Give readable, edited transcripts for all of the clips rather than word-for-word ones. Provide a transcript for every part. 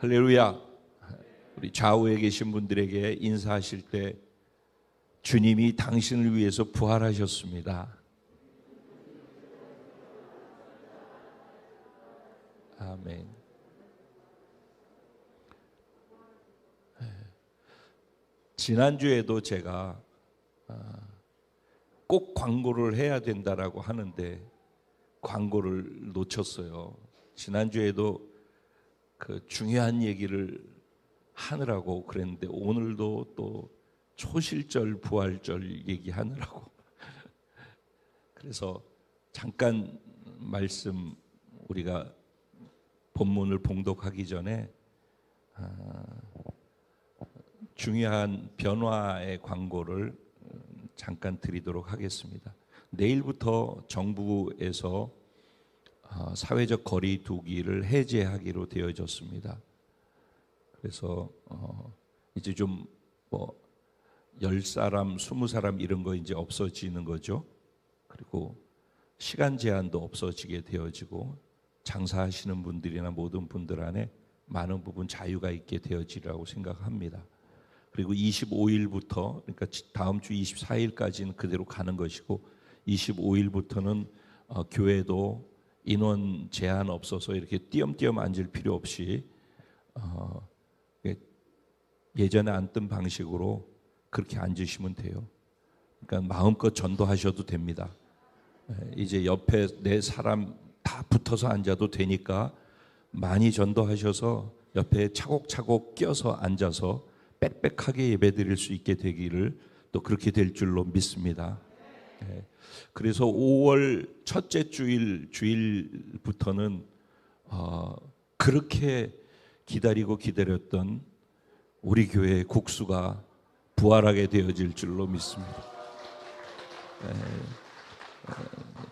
할렐루야. 우리 좌우에 계신 분들에게 인사하실 때 주님이 당신을 위해서 부활하셨습니다. 아멘. 지난주에도 제가 꼭 광고를 해야 된다라고 하는데 광고를 놓쳤어요. 지난주에도 그 중요한 얘기를 하느라고 그랬는데 오늘도 또 초실절 부활절 얘기하느라고 그래서 잠깐 말씀 우리가 본문을 봉독하기 전에 중요한 변화의 광고를 잠깐 드리도록 하겠습니다. 내일부터 정부에서 사회적 거리 두기를 해제하기로 되어졌습니다. 그래서 이제 좀 뭐 10사람, 20사람 이런 거 이제 없어지는 거죠. 그리고 시간 제한도 없어지게 되어지고 장사하시는 분들이나 모든 분들 안에 많은 부분 자유가 있게 되어지라고 생각합니다. 그리고 25일부터 그러니까 다음 주 24일까지는 그대로 가는 것이고 25일부터는 교회도 인원 제한 없어서 이렇게 띄엄띄엄 앉을 필요 없이 예전에 앉던 방식으로 그렇게 앉으시면 돼요. 그러니까 마음껏 전도하셔도 됩니다. 이제 옆에 네 사람 다 붙어서 앉아도 되니까 많이 전도하셔서 옆에 차곡차곡 껴서 앉아서 빽빽하게 예배드릴 수 있게 되기를 또 그렇게 될 줄로 믿습니다. 그래서 5월 첫째 주일부터는 그렇게 기다렸던 우리 교회의 국수가 부활하게 되어질 줄로 믿습니다.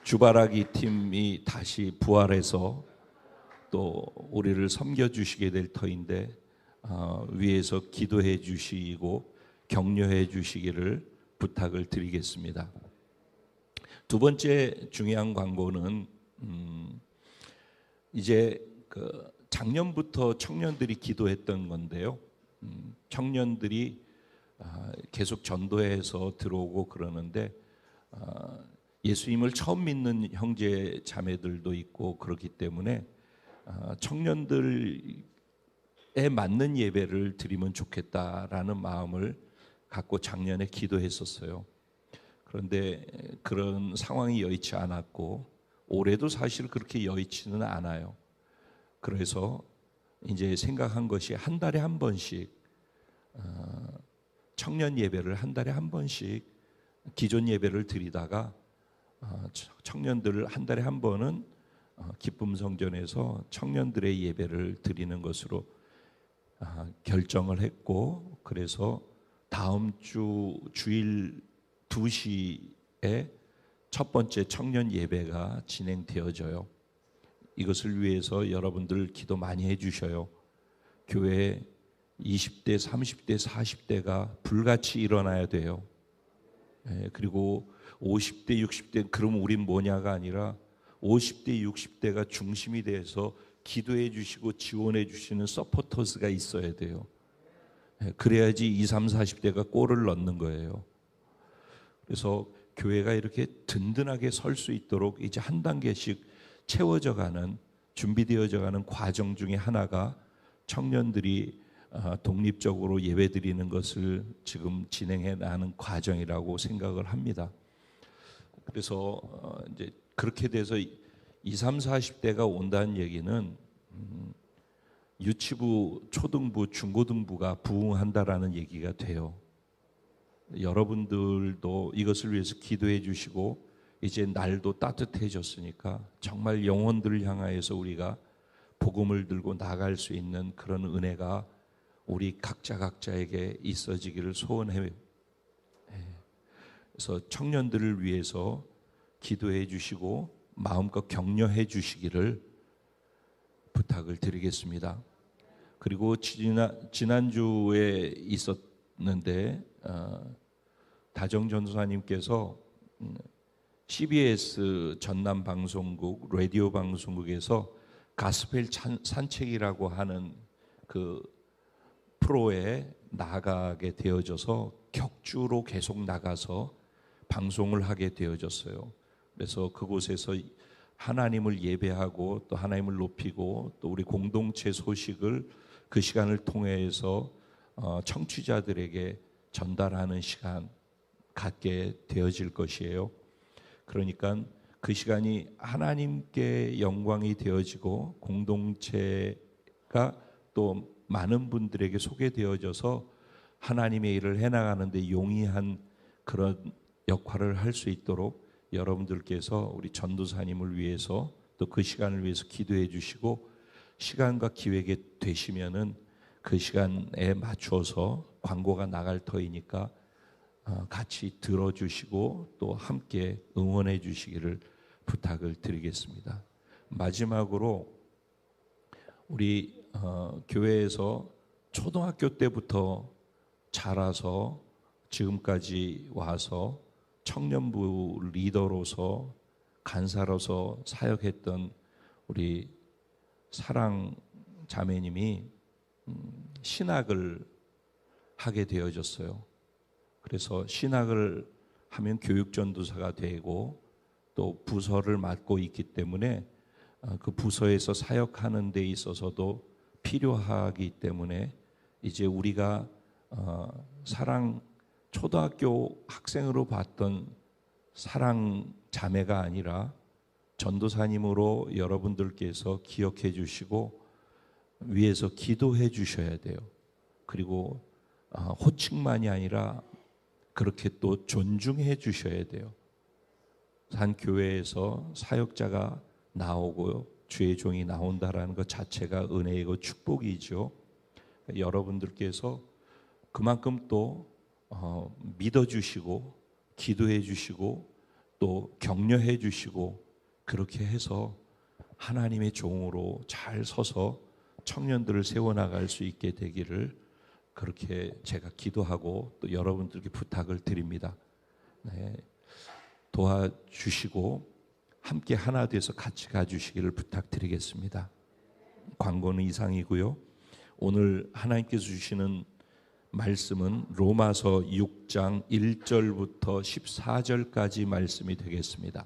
주바라기 팀이 다시 부활해서 또 우리를 섬겨주시게 될 터인데 위에서 기도해 주시고 격려해 주시기를 부탁을 드리겠습니다. 두 번째 중요한 광고는 이제 그 작년부터 청년들이 기도했던 건데요. 청년들이 계속 전도해서 들어오고 그러는데 예수님을 처음 믿는 형제 자매들도 있고 그렇기 때문에 청년들에 맞는 예배를 드리면 좋겠다라는 마음을 갖고 작년에 기도했었어요. 그런데 그런 상황이 여의치 않았고 올해도 사실 그렇게 여의치는 않아요. 그래서 이제 생각한 것이 한 달에 한 번씩 청년 예배를 한 달에 한 번씩 기존 예배를 드리다가 청년들을 한 달에 한 번은 기쁨 성전에서 청년들의 예배를 드리는 것으로 결정을 했고 그래서 다음 주 주일 2시에 첫 번째 청년 예배가 진행되어져요. 이것을 위해서 여러분들 기도 많이 해주셔요. 교회 20대, 30대, 40대가 불같이 일어나야 돼요. 그리고 50대, 60대 그럼 우린 뭐냐가 아니라 50대, 60대가 중심이 돼서 기도해 주시고 지원해 주시는 서포터스가 있어야 돼요. 그래야지 20, 30, 40대가 골을 넣는 거예요. 그래서 교회가 이렇게 든든하게 설 수 있도록 이제 한 단계씩 채워져 가는 준비되어져 가는 과정 중에 하나가 청년들이 독립적으로 예배드리는 것을 지금 진행해 나가는 과정이라고 생각을 합니다. 그래서 이제 그렇게 돼서 20, 30, 40대가 온다는 얘기는 유치부, 초등부, 중고등부가 부흥한다라는 얘기가 돼요. 여러분들도 이것을 위해서 기도해 주시고 이제 날도 따뜻해졌으니까 정말 영혼들을 향하여서 우리가 복음을 들고 나갈 수 있는 그런 은혜가 우리 각자에게 있어지기를 소원해요. 그래서 청년들을 위해서 기도해 주시고 마음껏 격려해 주시기를 부탁을 드리겠습니다. 그리고 지난주에 있었는데 다정 전도사님께서 CBS 전남 방송국 라디오 방송국에서 가스펠 산책이라고 하는 그 프로에 나가게 되어져서 격주로 계속 나가서 방송을 하게 되어졌어요. 그래서 그곳에서 하나님을 예배하고 또 하나님을 높이고 또 우리 공동체 소식을 그 시간을 통해서 청취자들에게 전달하는 시간 갖게 되어질 것이에요. 그러니까 그 시간이 하나님께 영광이 되어지고 공동체가 또 많은 분들에게 소개되어져서 하나님의 일을 해나가는데 용이한 그런 역할을 할 수 있도록 여러분들께서 우리 전도사님을 위해서 또 그 시간을 위해서 기도해 주시고 시간과 기회가 되시면은 그 시간에 맞춰서 광고가 나갈 터이니까 같이 들어주시고 또 함께 응원해 주시기를 부탁을 드리겠습니다. 마지막으로 우리 교회에서 초등학교 때부터 자라서 지금까지 와서 청년부 리더로서 간사로서 사역했던 우리 사랑 자매님이 신학을 하게 되어졌어요. 그래서 신학을 하면 교육전도사가 되고 또 부서를 맡고 있기 때문에 그 부서에서 사역하는 데 있어서도 필요하기 때문에 이제 우리가 사랑 초등학교 학생으로 봤던 사랑 자매가 아니라 전도사님으로 여러분들께서 기억해 주시고 위에서 기도해 주셔야 돼요. 그리고 호칭만이 아니라 그렇게 또 존중해 주셔야 돼요. 한 교회에서 사역자가 나오고 주의 종이 나온다라는 것 자체가 은혜이고 축복이죠. 여러분들께서 그만큼 또 믿어주시고 기도해 주시고 또 격려해 주시고 그렇게 해서 하나님의 종으로 잘 서서 청년들을 세워나갈 수 있게 되기를 그렇게 제가 기도하고 또 여러분들께 부탁을 드립니다. 네, 도와주시고 함께 하나 돼서 같이 가주시기를 부탁드리겠습니다. 광고는 이상이고요. 오늘 하나님께서 주시는 말씀은 로마서 6장 1절부터 14절까지 말씀이 되겠습니다.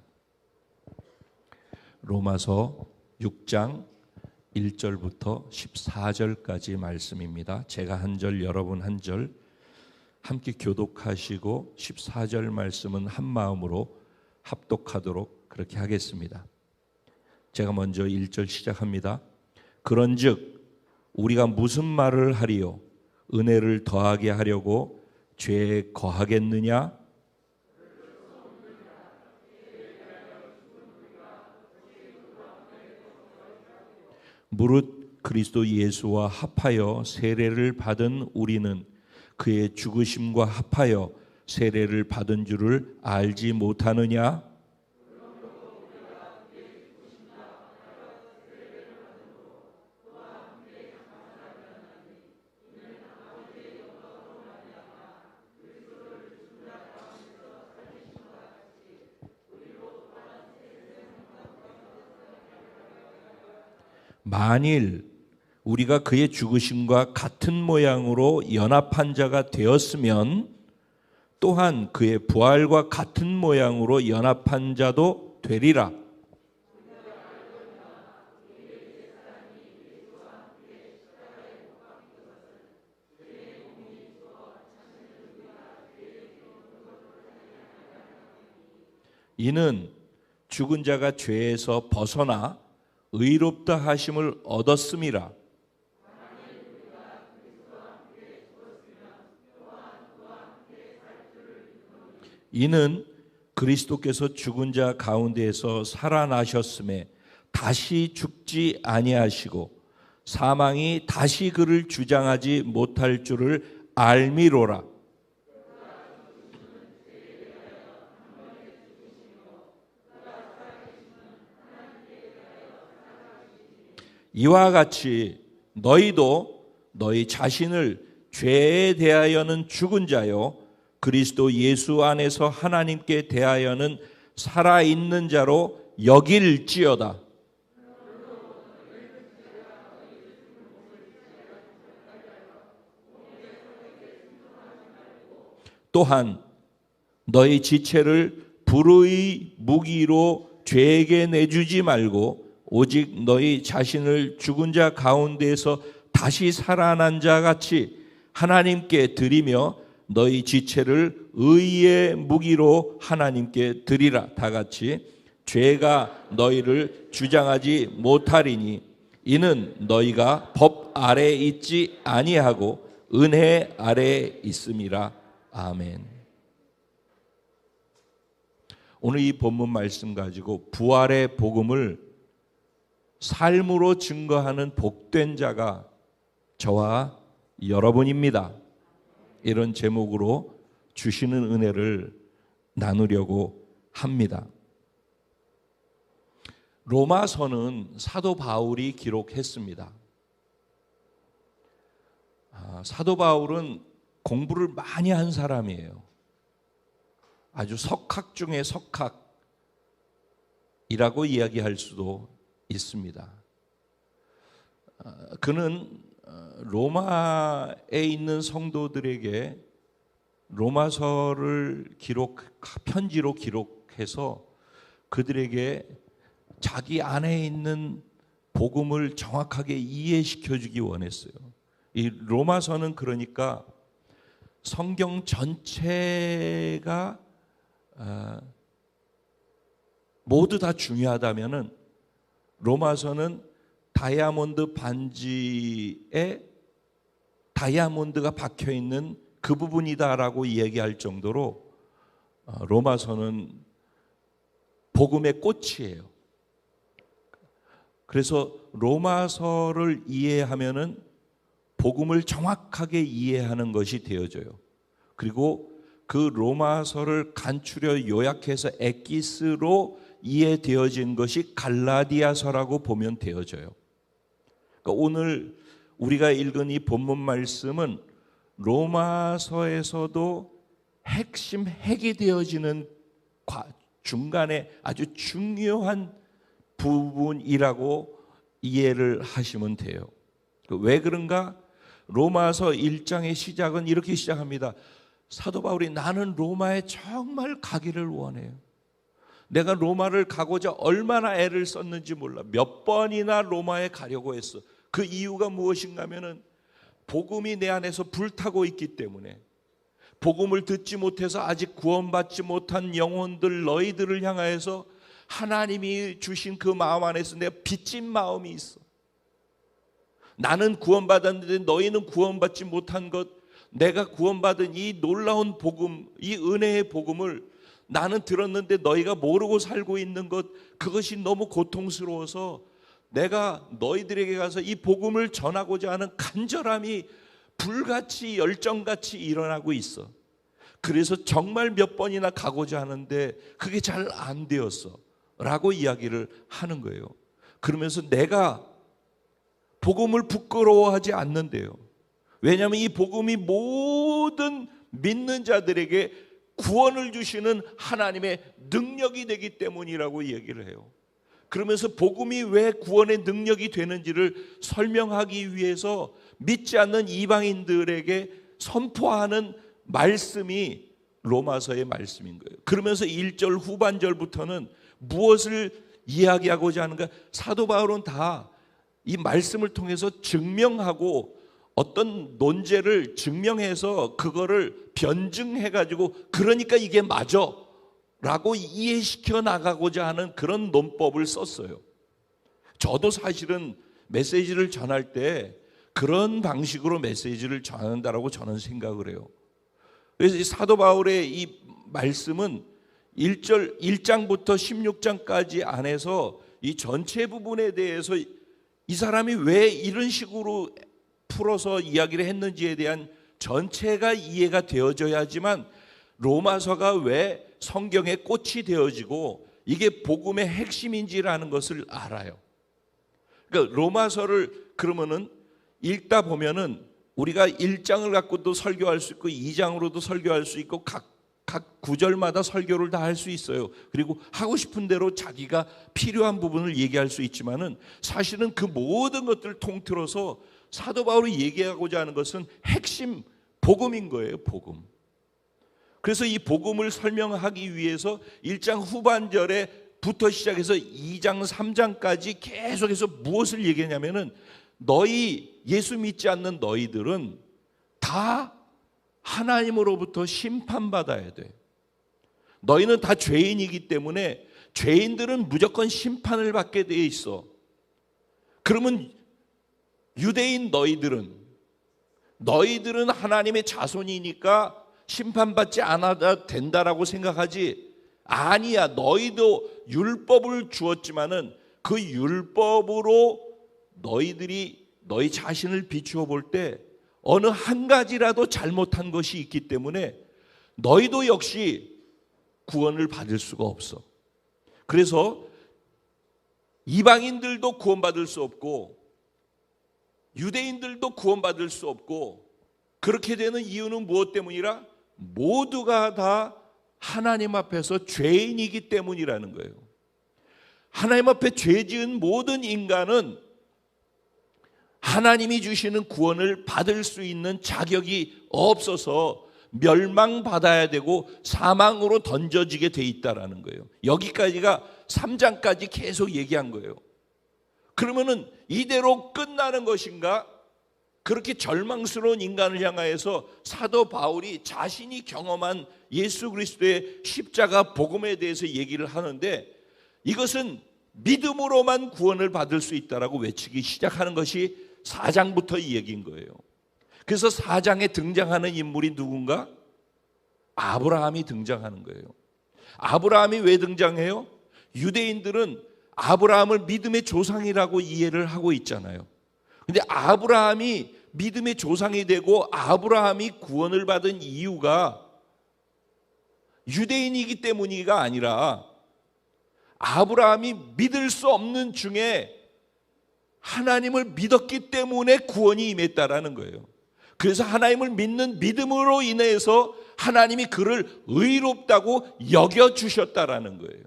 로마서 6장 1절부터 14절까지 말씀입니다. 제가 한 절, 여러분 한 절 함께 교독하시고 14절 말씀은 한 마음으로 합독하도록 그렇게 하겠습니다. 제가 먼저 1절 시작합니다. 그런즉 우리가 무슨 말을 하리요? 은혜를 더하게 하려고 죄에 거하겠느냐? 무릇 그리스도 예수와 합하여 세례를 받은 우리는 그의 죽으심과 합하여 세례를 받은 줄을 알지 못하느냐? 만일 우리가 그의 죽으심과 같은 모양으로 연합한 자가 되었으면 또한 그의 부활과 같은 모양으로 연합한 자도 되리라. 이는 죽은 자가 죄에서 벗어나 의롭다 하심을 얻었음이라. 이는 그리스도께서 죽은 자 가운데에서 살아나셨음에 다시 죽지 아니하시고 사망이 다시 그를 주장하지 못할 줄을 알미로라. 이와 같이 너희도 너희 자신을 죄에 대하여는 죽은 자요 그리스도 예수 안에서 하나님께 대하여는 살아있는 자로 여길지어다. 또한 너희 지체를 불의 무기로 죄에게 내주지 말고 오직 너희 자신을 죽은 자 가운데에서 다시 살아난 자 같이 하나님께 드리며 너희 지체를 의의 무기로 하나님께 드리라. 다 같이 죄가 너희를 주장하지 못하리니 이는 너희가 법 아래에 있지 아니하고 은혜 아래에 있음이라. 아멘. 오늘 이 본문 말씀 가지고 부활의 복음을 삶으로 증거하는 복된 자가 저와 여러분입니다. 이런 제목으로 주시는 은혜를 나누려고 합니다. 로마서는 사도 바울이 기록했습니다. 사도 바울은 공부를 많이 한 사람이에요. 아주 석학 중에 석학이라고 이야기할 수도 있습니다. 그는 로마에 있는 성도들에게 로마서를 편지로 기록해서 그들에게 자기 안에 있는 복음을 정확하게 이해시켜 주기 원했어요. 이 로마서는 그러니까 성경 전체가 모두 다 중요하다면은 로마서는 다이아몬드 반지에 다이아몬드가 박혀 있는 그 부분이다라고 얘기할 정도로 로마서는 복음의 꽃이에요. 그래서 로마서를 이해하면은 복음을 정확하게 이해하는 것이 되어져요. 그리고 그 로마서를 간추려 요약해서 엑기스로 이해되어진 것이 갈라디아서라고 보면 되어져요. 그러니까 오늘 우리가 읽은 이 본문 말씀은 로마서에서도 핵이 되어지는 중간에 아주 중요한 부분이라고 이해를 하시면 돼요. 왜 그런가? 로마서 1장의 시작은 이렇게 시작합니다. 사도 바울이 나는 로마에 정말 가기를 원해요. 내가 로마를 가고자 얼마나 애를 썼는지 몰라. 몇 번이나 로마에 가려고 했어. 그 이유가 무엇인가 하면은 복음이 내 안에서 불타고 있기 때문에, 복음을 듣지 못해서 아직 구원받지 못한 영혼들 너희들을 향하여서 하나님이 주신 그 마음 안에서 내가 빚진 마음이 있어. 나는 구원받았는데 너희는 구원받지 못한 것, 내가 구원받은 이 놀라운 복음, 이 은혜의 복음을 나는 들었는데 너희가 모르고 살고 있는 것, 그것이 너무 고통스러워서 내가 너희들에게 가서 이 복음을 전하고자 하는 간절함이 불같이 열정같이 일어나고 있어. 그래서 정말 몇 번이나 가고자 하는데 그게 잘 안 되었어 라고 이야기를 하는 거예요. 그러면서 내가 복음을 부끄러워하지 않는데요. 왜냐하면 이 복음이 모든 믿는 자들에게 구원을 주시는 하나님의 능력이 되기 때문이라고 얘기를 해요. 그러면서 복음이 왜 구원의 능력이 되는지를 설명하기 위해서 믿지 않는 이방인들에게 선포하는 말씀이 로마서의 말씀인 거예요. 그러면서 1절 후반절부터는 무엇을 이야기하고자 하는가? 사도 바울은 다 이 말씀을 통해서 증명하고 어떤 논제를 증명해서 그거를 변증해가지고 그러니까 이게 맞아 라고 이해시켜 나가고자 하는 그런 논법을 썼어요. 저도 사실은 메시지를 전할 때 그런 방식으로 메시지를 전한다라고 저는 생각을 해요. 그래서 이 사도 바울의 이 말씀은 1장부터 16장까지 안에서 이 전체 부분에 대해서 이 사람이 왜 이런 식으로 풀어서 이야기를 했는지에 대한 전체가 이해가 되어져야지만 로마서가 왜 성경의 꽃이 되어지고 이게 복음의 핵심인지라는 것을 알아요. 그러니까 로마서를 그러면은 읽다 보면은 우리가 1장을 갖고도 설교할 수 있고 2장으로도 설교할 수 있고 각 구절마다 설교를 다 할 수 있어요. 그리고 하고 싶은 대로 자기가 필요한 부분을 얘기할 수 있지만은 사실은 그 모든 것들을 통틀어서 사도 바울이 얘기하고자 하는 것은 핵심 복음인 거예요. 복음. 그래서 이 복음을 설명하기 위해서 1장 후반절에부터 시작해서 2장 3장까지 계속해서 무엇을 얘기하냐면은 너희 예수 믿지 않는 너희들은 다 하나님으로부터 심판받아야 돼. 너희는 다 죄인이기 때문에 죄인들은 무조건 심판을 받게 돼 있어. 그러면 유대인 너희들은 하나님의 자손이니까 심판받지 않아도 된다라고 생각하지. 아니야. 너희도 율법을 주었지만은 그 율법으로 너희들이 너희 자신을 비추어 볼 때 어느 한 가지라도 잘못한 것이 있기 때문에 너희도 역시 구원을 받을 수가 없어. 그래서 이방인들도 구원받을 수 없고 유대인들도 구원받을 수 없고, 그렇게 되는 이유는 무엇 때문이라? 모두가 다 하나님 앞에서 죄인이기 때문이라는 거예요. 하나님 앞에 죄 지은 모든 인간은 하나님이 주시는 구원을 받을 수 있는 자격이 없어서 멸망받아야 되고 사망으로 던져지게 돼 있다라는 거예요. 여기까지가 3장까지 계속 얘기한 거예요. 그러면은 이대로 끝나는 것인가? 그렇게 절망스러운 인간을 향하여서 사도 바울이 자신이 경험한 예수 그리스도의 십자가 복음에 대해서 얘기를 하는데, 이것은 믿음으로만 구원을 받을 수 있다라고 외치기 시작하는 것이 4장부터 이 얘기인 거예요. 그래서 4장에 등장하는 인물이 누군가? 아브라함이 등장하는 거예요. 아브라함이 왜 등장해요? 유대인들은 아브라함을 믿음의 조상이라고 이해를 하고 있잖아요. 근데 아브라함이 믿음의 조상이 되고 아브라함이 구원을 받은 이유가 유대인이기 때문이가 아니라 아브라함이 믿을 수 없는 중에 하나님을 믿었기 때문에 구원이 임했다라는 거예요. 그래서 하나님을 믿는 믿음으로 인해서 하나님이 그를 의롭다고 여겨주셨다라는 거예요.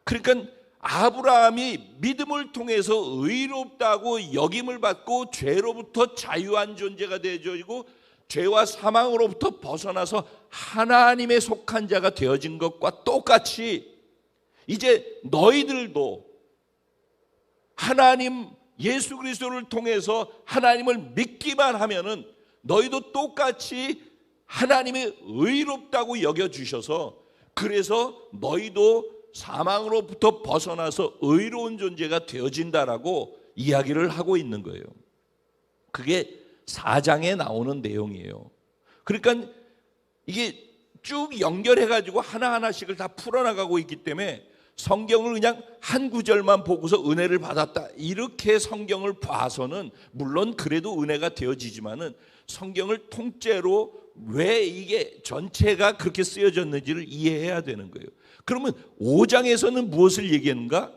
그러니까 아브라함이 믿음을 통해서 의롭다고 여김을 받고 죄로부터 자유한 존재가 되어지고 죄와 사망으로부터 벗어나서 하나님에 속한 자가 되어진 것과 똑같이 이제 너희들도 하나님 예수 그리스도를 통해서 하나님을 믿기만 하면은 너희도 똑같이 하나님이 의롭다고 여겨주셔서, 그래서 너희도 사망으로부터 벗어나서 의로운 존재가 되어진다라고 이야기를 하고 있는 거예요. 그게 4장에 나오는 내용이에요. 그러니까 이게 쭉 연결해가지고 하나하나씩을 다 풀어나가고 있기 때문에 성경을 그냥 한 구절만 보고서 은혜를 받았다 이렇게 성경을 봐서는, 물론 그래도 은혜가 되어지지만은 성경을 통째로 왜 이게 전체가 그렇게 쓰여졌는지를 이해해야 되는 거예요. 그러면 5장에서는 무엇을 얘기하는가?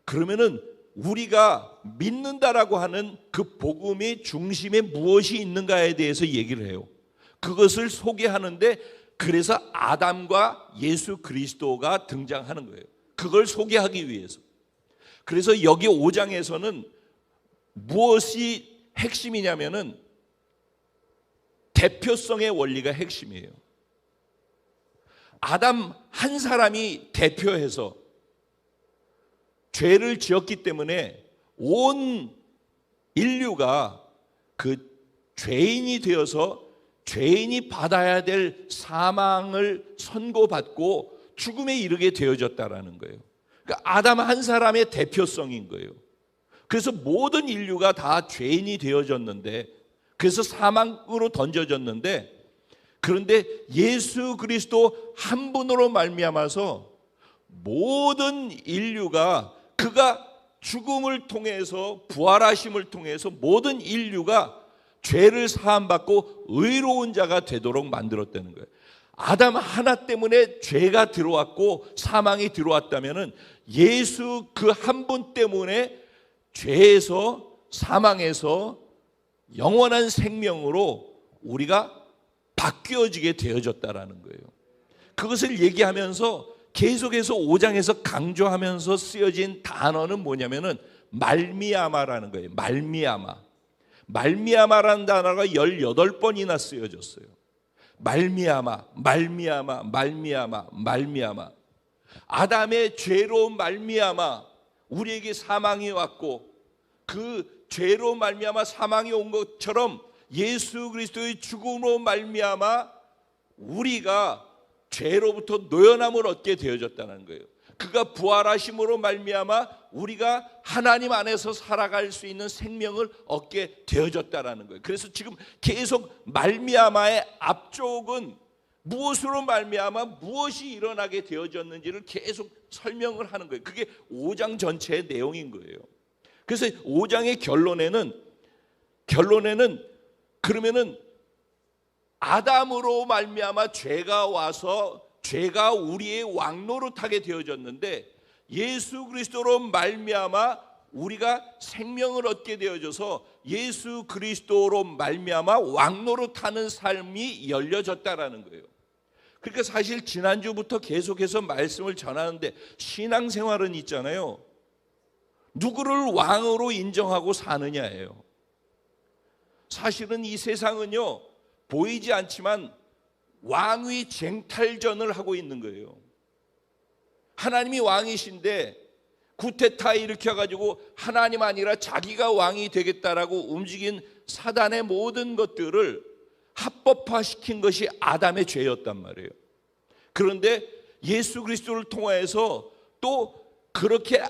그러면은 우리가 믿는다라고 하는 그 복음의 중심에 무엇이 있는가에 대해서 얘기를 해요. 그것을 소개하는데, 그래서 아담과 예수 그리스도가 등장하는 거예요. 그걸 소개하기 위해서. 그래서 여기 5장에서는 무엇이 핵심이냐면은 대표성의 원리가 핵심이에요. 아담 한 사람이 대표해서 죄를 지었기 때문에 온 인류가 그 죄인이 되어서 죄인이 받아야 될 사망을 선고받고 죽음에 이르게 되어졌다라는 거예요. 그러니까 아담 한 사람의 대표성인 거예요. 그래서 모든 인류가 다 죄인이 되어졌는데, 그래서 사망으로 던져졌는데, 그런데 예수 그리스도 한 분으로 말미암아서 모든 인류가, 그가 죽음을 통해서 부활하심을 통해서 모든 인류가 죄를 사함받고 의로운 자가 되도록 만들었다는 거예요. 아담 하나 때문에 죄가 들어왔고 사망이 들어왔다면은 예수 그 한 분 때문에 죄에서 사망에서 영원한 생명으로 우리가 바뀌어지게 되어졌다라는 거예요. 그것을 얘기하면서 계속해서 5장에서 강조하면서 쓰여진 단어는 뭐냐면은 말미암아라는 거예요. 말미암아. 말미암아라는 단어가 18번이나 쓰여졌어요. 말미암아 아담의 죄로 말미암아 우리에게 사망이 왔고, 그 죄로 말미암아 사망이 온 것처럼 예수 그리스도의 죽음으로 말미암아 우리가 죄로부터 노연함을 얻게 되어졌다는 거예요. 그가 부활하심으로 말미암아 우리가 하나님 안에서 살아갈 수 있는 생명을 얻게 되어졌다는 거예요. 그래서 지금 계속 말미암아의 앞쪽은 무엇으로 말미암아 무엇이 일어나게 되어졌는지를 계속 설명을 하는 거예요. 그게 5장 전체의 내용인 거예요. 그래서 5장의 결론에는 그러면은 아담으로 말미암아 죄가 와서 죄가 우리의 왕노릇하게 되어졌는데, 예수 그리스도로 말미암아 우리가 생명을 얻게 되어져서 예수 그리스도로 말미암아 왕노릇하는 삶이 열려졌다라는 거예요. 그러니까 사실 지난주부터 계속해서 말씀을 전하는데, 신앙생활은 있잖아요, 누구를 왕으로 인정하고 사느냐예요. 사실은 이 세상은요, 보이지 않지만 왕위 쟁탈전을 하고 있는 거예요. 하나님이 왕이신데 쿠데타 일으켜가지고 하나님 아니라 자기가 왕이 되겠다라고 움직인 사단의 모든 것들을 합법화시킨 것이 아담의 죄였단 말이에요. 그런데 예수 그리스도를 통하여서 또 그렇게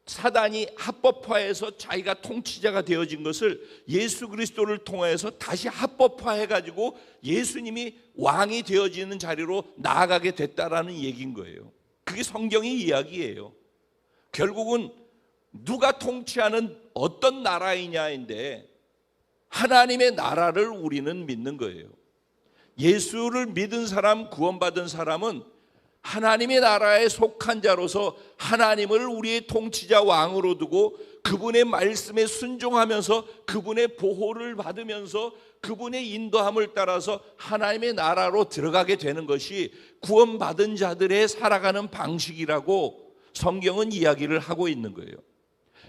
사단이 합법화해서 자기가 통치자가 되어진 것을 예수 그리스도를 통해서 다시 합법화해가지고 예수님이 왕이 되어지는 자리로 나아가게 됐다라는 얘기인 거예요. 그게 성경의 이야기예요. 결국은 누가 통치하는 어떤 나라이냐인데, 하나님의 나라를 우리는 믿는 거예요. 예수를 믿은 사람, 구원받은 사람은 하나님의 나라에 속한 자로서 하나님을 우리의 통치자 왕으로 두고 그분의 말씀에 순종하면서 그분의 보호를 받으면서 그분의 인도함을 따라서 하나님의 나라로 들어가게 되는 것이 구원받은 자들의 살아가는 방식이라고 성경은 이야기를 하고 있는 거예요.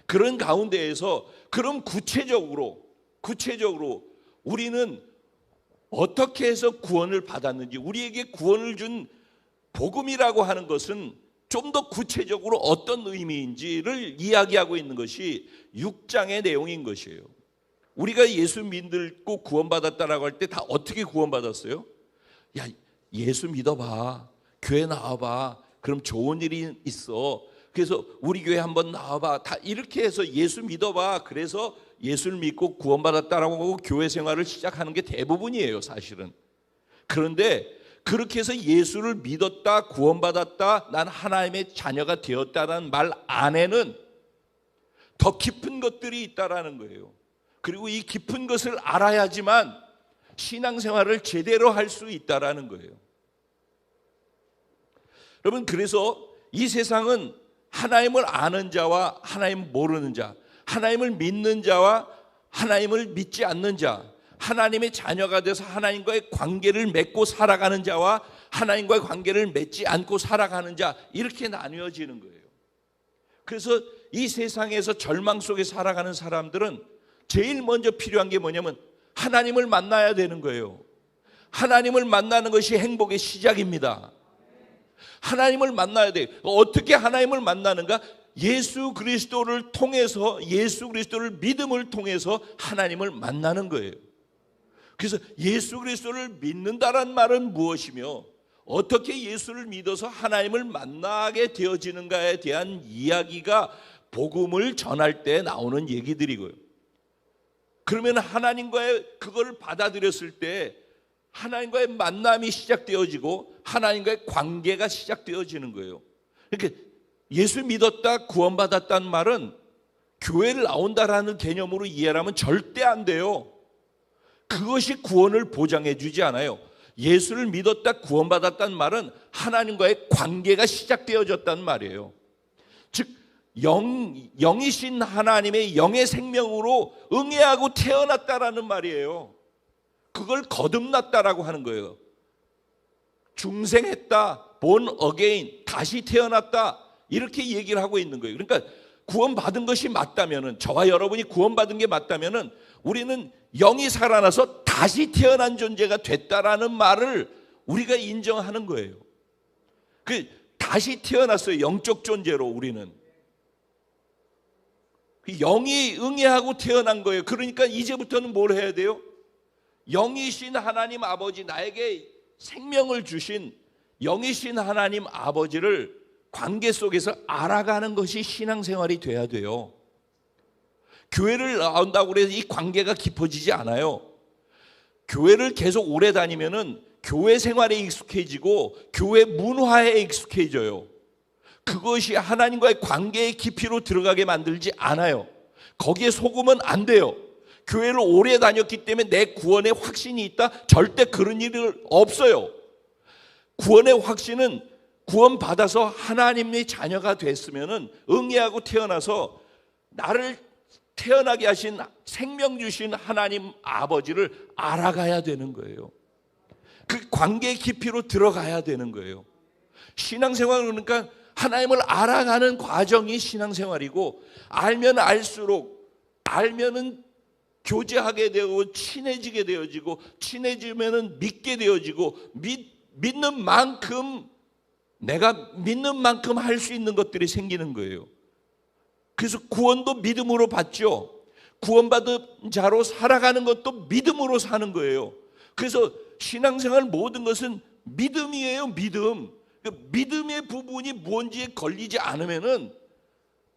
그런 가운데에서 그럼 구체적으로 우리는 어떻게 해서 구원을 받았는지, 우리에게 구원을 준 복음이라고 하는 것은 좀 더 구체적으로 어떤 의미인지를 이야기하고 있는 것이 6장의 내용인 것이에요. 우리가 예수 믿고 구원받았다라고 할 때 다 어떻게 구원받았어요? 야, 예수 믿어봐, 교회 나와봐, 그럼 좋은 일이 있어, 그래서 우리 교회 한번 나와봐, 다 이렇게 해서 예수 믿어봐, 그래서 예수를 믿고 구원받았다라고 하고 교회 생활을 시작하는 게 대부분이에요, 사실은. 그런데 그렇게 해서 예수를 믿었다, 구원받았다, 난 하나님의 자녀가 되었다는 말 안에는 더 깊은 것들이 있다라는 거예요. 그리고 이 깊은 것을 알아야지만 신앙생활을 제대로 할 수 있다라는 거예요. 여러분, 그래서 이 세상은 하나님을 아는 자와 하나님 모르는 자, 하나님을 믿는 자와 하나님을 믿지 않는 자, 하나님의 자녀가 돼서 하나님과의 관계를 맺고 살아가는 자와 하나님과의 관계를 맺지 않고 살아가는 자, 이렇게 나뉘어지는 거예요. 그래서 이 세상에서 절망 속에 살아가는 사람들은 제일 먼저 필요한 게 뭐냐면 하나님을 만나야 되는 거예요. 하나님을 만나는 것이 행복의 시작입니다. 하나님을 만나야 돼요. 어떻게 하나님을 만나는가? 예수 그리스도를 통해서, 예수 그리스도를 믿음을 통해서 하나님을 만나는 거예요. 그래서 예수 그리스도를 믿는다란 말은 무엇이며 어떻게 예수를 믿어서 하나님을 만나게 되어지는가에 대한 이야기가 복음을 전할 때 나오는 얘기들이고요. 그러면 하나님과의 그걸 받아들였을 때 하나님과의 만남이 시작되어지고 하나님과의 관계가 시작되어지는 거예요. 그러니까 예수 믿었다, 구원받았다는 말은 교회를 나온다라는 개념으로 이해하면 절대 안 돼요. 그것이 구원을 보장해 주지 않아요. 예수를 믿었다, 구원받았다는 말은 하나님과의 관계가 시작되어졌다는 말이에요. 즉 영이신 하나님의 영의 생명으로 응애하고 태어났다라는 말이에요. 그걸 거듭났다라고 하는 거예요. 중생했다, born again, 다시 태어났다, 이렇게 얘기를 하고 있는 거예요. 그러니까 구원받은 것이 맞다면은, 저와 여러분이 구원받은 게 맞다면은 우리는 영이 살아나서 다시 태어난 존재가 됐다라는 말을 우리가 인정하는 거예요. 그 다시 태어났어요. 영적 존재로 우리는. 영이 응애하고 태어난 거예요. 그러니까 이제부터는 뭘 해야 돼요? 영이신 하나님 아버지, 나에게 생명을 주신 영이신 하나님 아버지를 관계 속에서 알아가는 것이 신앙생활이 돼야 돼요. 교회를 나온다고 해서 이 관계가 깊어지지 않아요. 교회를 계속 오래 다니면은 교회 생활에 익숙해지고 교회 문화에 익숙해져요. 그것이 하나님과의 관계의 깊이로 들어가게 만들지 않아요. 거기에 속으면 안 돼요. 교회를 오래 다녔기 때문에 내 구원의 확신이 있다? 절대 그런 일은 없어요. 구원의 확신은 구원받아서 하나님의 자녀가 됐으면 응애하고 태어나서 나를 태어나게 하신 생명 주신 하나님 아버지를 알아가야 되는 거예요. 그 관계의 깊이로 들어가야 되는 거예요. 신앙생활 그러니까 하나님을 알아가는 과정이 신앙생활이고, 알면 알수록 알면은 교제하게 되고 친해지게 되어지고, 친해지면은 믿게 되어지고, 믿는 만큼 내가 믿는 만큼 할 수 있는 것들이 생기는 거예요. 그래서 구원도 믿음으로 받죠. 구원받은 자로 살아가는 것도 믿음으로 사는 거예요. 그래서 신앙생활 모든 것은 믿음이에요. 믿음. 믿음의 부분이 뭔지에 걸리지 않으면은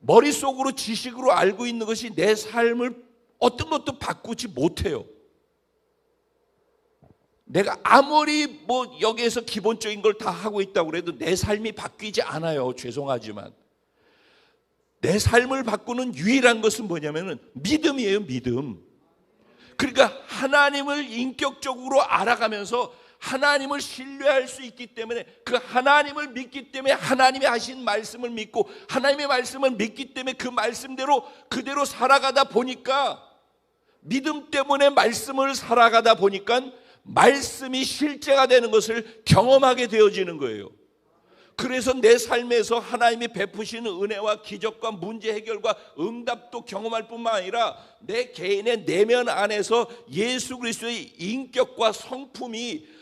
머릿속으로 지식으로 알고 있는 것이 내 삶을 어떤 것도 바꾸지 못해요. 내가 아무리 뭐 여기에서 기본적인 걸 다 하고 있다고 해도 내 삶이 바뀌지 않아요. 죄송하지만 내 삶을 바꾸는 유일한 것은 뭐냐면은 믿음이에요. 믿음. 그러니까 하나님을 인격적으로 알아가면서 하나님을 신뢰할 수 있기 때문에, 그 하나님을 믿기 때문에 하나님이 하신 말씀을 믿고, 하나님의 말씀을 믿기 때문에 그 말씀대로 그대로 살아가다 보니까, 믿음 때문에 말씀을 살아가다 보니까 말씀이 실제가 되는 것을 경험하게 되어지는 거예요. 그래서 내 삶에서 하나님이 베푸시는 은혜와 기적과 문제 해결과 응답도 경험할 뿐만 아니라 내 개인의 내면 안에서 예수 그리스도의 인격과 성품이,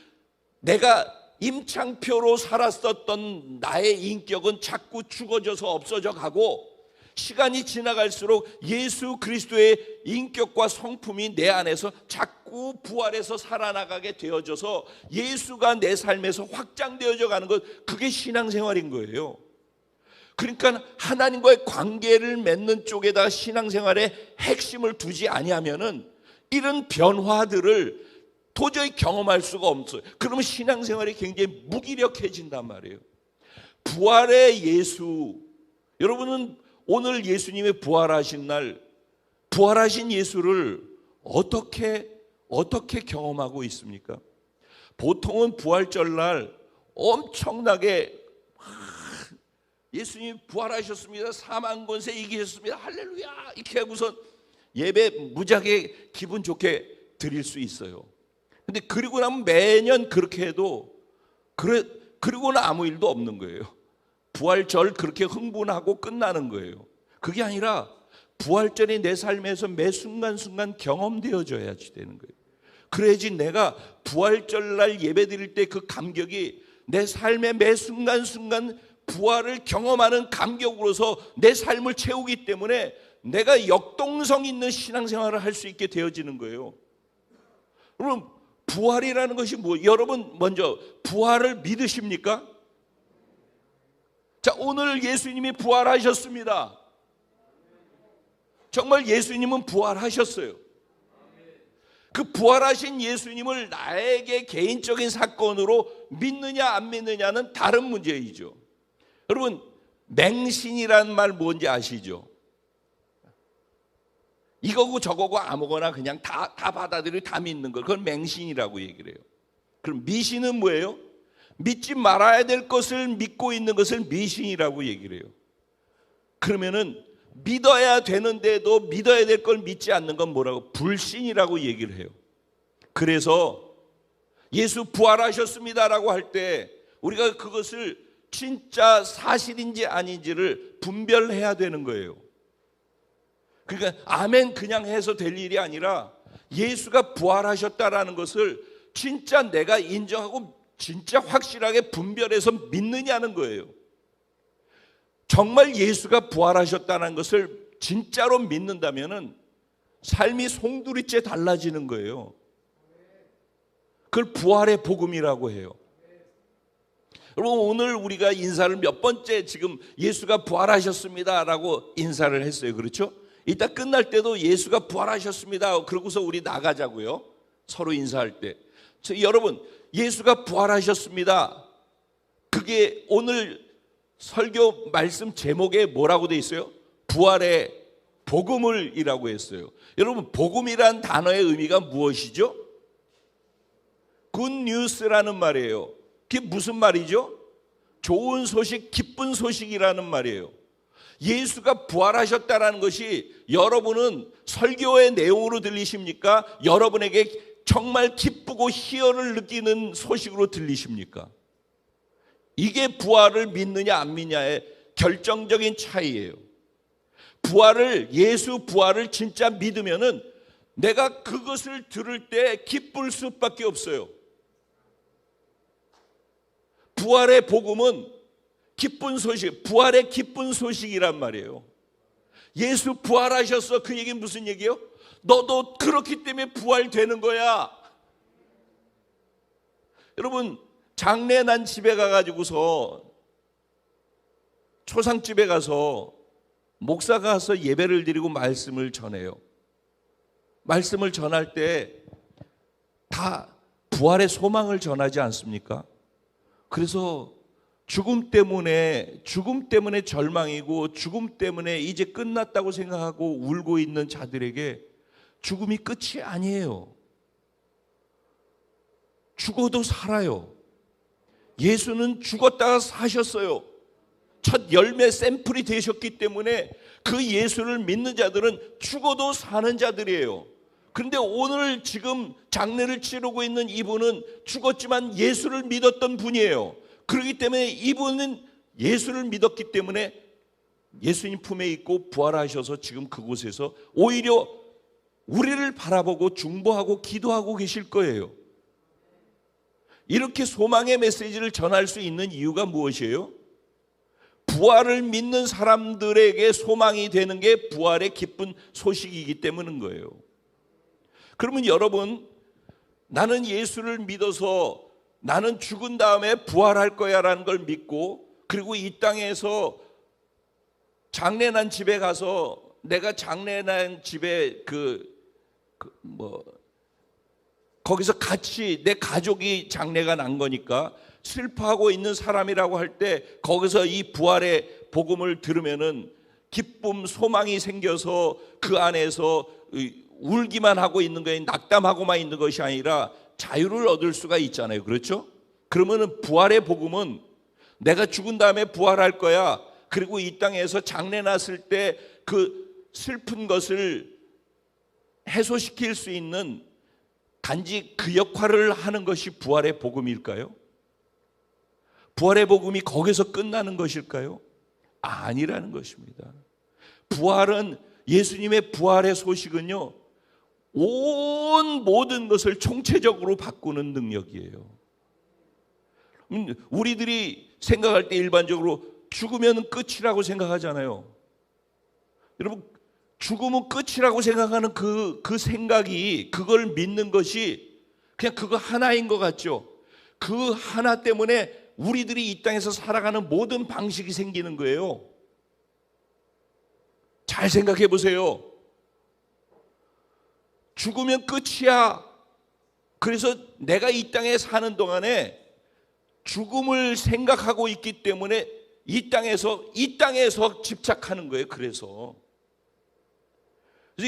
내가 임창표로 살았었던 나의 인격은 자꾸 죽어져서 없어져 가고, 시간이 지나갈수록 예수 그리스도의 인격과 성품이 내 안에서 자꾸 부활해서 살아나가게 되어져서 예수가 내 삶에서 확장되어져 가는 것, 그게 신앙생활인 거예요. 그러니까 하나님과의 관계를 맺는 쪽에다 신앙생활의 핵심을 두지 아니하면은 이런 변화들을 도저히 경험할 수가 없어요. 그러면 신앙생활이 굉장히 무기력해진단 말이에요. 부활의 예수, 여러분은 오늘 예수님의 부활하신 날, 부활하신 예수를 어떻게 경험하고 있습니까? 보통은 부활절 날 엄청나게 예수님 부활하셨습니다, 사망 권세 이기셨습니다, 할렐루야 이렇게 하고서 예배 무지하게 기분 좋게 드릴 수 있어요. 근데 그리고 나면 매년 그렇게 해도 그리고는 아무 일도 없는 거예요. 부활절 그렇게 흥분하고 끝나는 거예요. 그게 아니라 부활절이 내 삶에서 매 순간순간 경험되어져야지 되는 거예요. 그래야지 내가 부활절날 예배 드릴 때 그 감격이 내 삶의 매 순간순간 부활을 경험하는 감격으로서 내 삶을 채우기 때문에 내가 역동성 있는 신앙생활을 할 수 있게 되어지는 거예요. 그럼 부활이라는 것이 뭐, 여러분 먼저 부활을 믿으십니까? 자, 오늘 예수님이 부활하셨습니다. 정말 예수님은 부활하셨어요. 그 부활하신 예수님을 나에게 개인적인 사건으로 믿느냐 안 믿느냐는 다른 문제이죠. 여러분, 맹신이라는 말 뭔지 아시죠? 이거고 저거고 아무거나 그냥 다 받아들이고 다 믿는 걸, 그건 맹신이라고 얘기를 해요. 그럼 미신은 뭐예요? 믿지 말아야 될 것을 믿고 있는 것을 미신이라고 얘기를 해요. 그러면은 믿어야 되는데도 믿어야 될 걸 믿지 않는 건 뭐라고? 불신이라고 얘기를 해요. 그래서 예수 부활하셨습니다라고 할 때 우리가 그것을 진짜 사실인지 아닌지를 분별해야 되는 거예요. 그러니까 아멘 그냥 해서 될 일이 아니라 예수가 부활하셨다라는 것을 진짜 내가 인정하고 진짜 확실하게 분별해서 믿느냐는 거예요. 정말 예수가 부활하셨다는 것을 진짜로 믿는다면은 삶이 송두리째 달라지는 거예요. 그걸 부활의 복음이라고 해요. 여러분, 오늘 우리가 인사를 몇 번째 지금 예수가 부활하셨습니다 라고 인사를 했어요. 그렇죠? 이따 끝날 때도 예수가 부활하셨습니다 그러고서 우리 나가자고요. 서로 인사할 때. 여러분, 예수가 부활하셨습니다. 그게 오늘 설교 말씀 제목에 뭐라고 돼 있어요? 부활의 복음을이라고 했어요. 여러분, 복음이란 단어의 의미가 무엇이죠? 굿뉴스라는 말이에요. 그게 무슨 말이죠? 좋은 소식, 기쁜 소식이라는 말이에요. 예수가 부활하셨다는 것이 여러분은 설교의 내용으로 들리십니까? 여러분에게 정말 기쁘고 희열을 느끼는 소식으로 들리십니까? 이게 부활을 믿느냐 안 믿느냐의 결정적인 차이예요. 예수 부활을 진짜 믿으면은 내가 그것을 들을 때 기쁠 수밖에 없어요. 부활의 복음은 기쁜 소식, 부활의 기쁜 소식이란 말이에요. 예수 부활하셨어. 그 얘기는 무슨 얘기예요? 너도 그렇기 때문에 부활되는 거야. 여러분, 장례 난 집에 가가지고서 초상집에 가서 목사가 가서 예배를 드리고 말씀을 전해요. 말씀을 전할 때 다 부활의 소망을 전하지 않습니까? 그래서 죽음 때문에 절망이고 죽음 때문에 이제 끝났다고 생각하고 울고 있는 자들에게 죽음이 끝이 아니에요. 죽어도 살아요. 예수는 죽었다가 사셨어요. 첫 열매 샘플이 되셨기 때문에 그 예수를 믿는 자들은 죽어도 사는 자들이에요. 그런데 오늘 지금 장례를 치르고 있는 이분은 죽었지만 예수를 믿었던 분이에요. 그렇기 때문에 이분은 예수를 믿었기 때문에 예수님 품에 있고 부활하셔서 지금 그곳에서 오히려 우리를 바라보고 중보하고 기도하고 계실 거예요. 이렇게 소망의 메시지를 전할 수 있는 이유가 무엇이에요? 부활을 믿는 사람들에게 소망이 되는 게 부활의 기쁜 소식이기 때문인 거예요. 그러면 여러분, 나는 예수를 믿어서 나는 죽은 다음에 부활할 거야 라는 걸 믿고, 그리고 이 땅에서 장례난 집에 가서 내가 장례난 집에 거기서 같이 내 가족이 장례가 난 거니까 슬퍼하고 있는 사람이라고 할 때 거기서 이 부활의 복음을 들으면은 기쁨, 소망이 생겨서 그 안에서 울기만 하고 있는 거에 낙담하고만 있는 것이 아니라 자유를 얻을 수가 있잖아요. 그렇죠? 그러면은 부활의 복음은 내가 죽은 다음에 부활할 거야. 그리고 이 땅에서 장례 났을 때 그 슬픈 것을 해소시킬 수 있는 단지 그 역할을 하는 것이 부활의 복음일까요? 부활의 복음이 거기서 끝나는 것일까요? 아니라는 것입니다. 부활은, 예수님의 부활의 소식은요, 온 모든 것을 총체적으로 바꾸는 능력이에요. 우리들이 생각할 때 일반적으로 죽으면 끝이라고 생각하잖아요. 여러분, 죽음은 끝이라고 생각하는 그 생각이, 그걸 믿는 것이 그냥 그거 하나인 것 같죠. 그 하나 때문에 우리들이 이 땅에서 살아가는 모든 방식이 생기는 거예요. 잘 생각해 보세요. 죽으면 끝이야. 그래서 내가 이 땅에 사는 동안에 죽음을 생각하고 있기 때문에 이 땅에서 집착하는 거예요. 그래서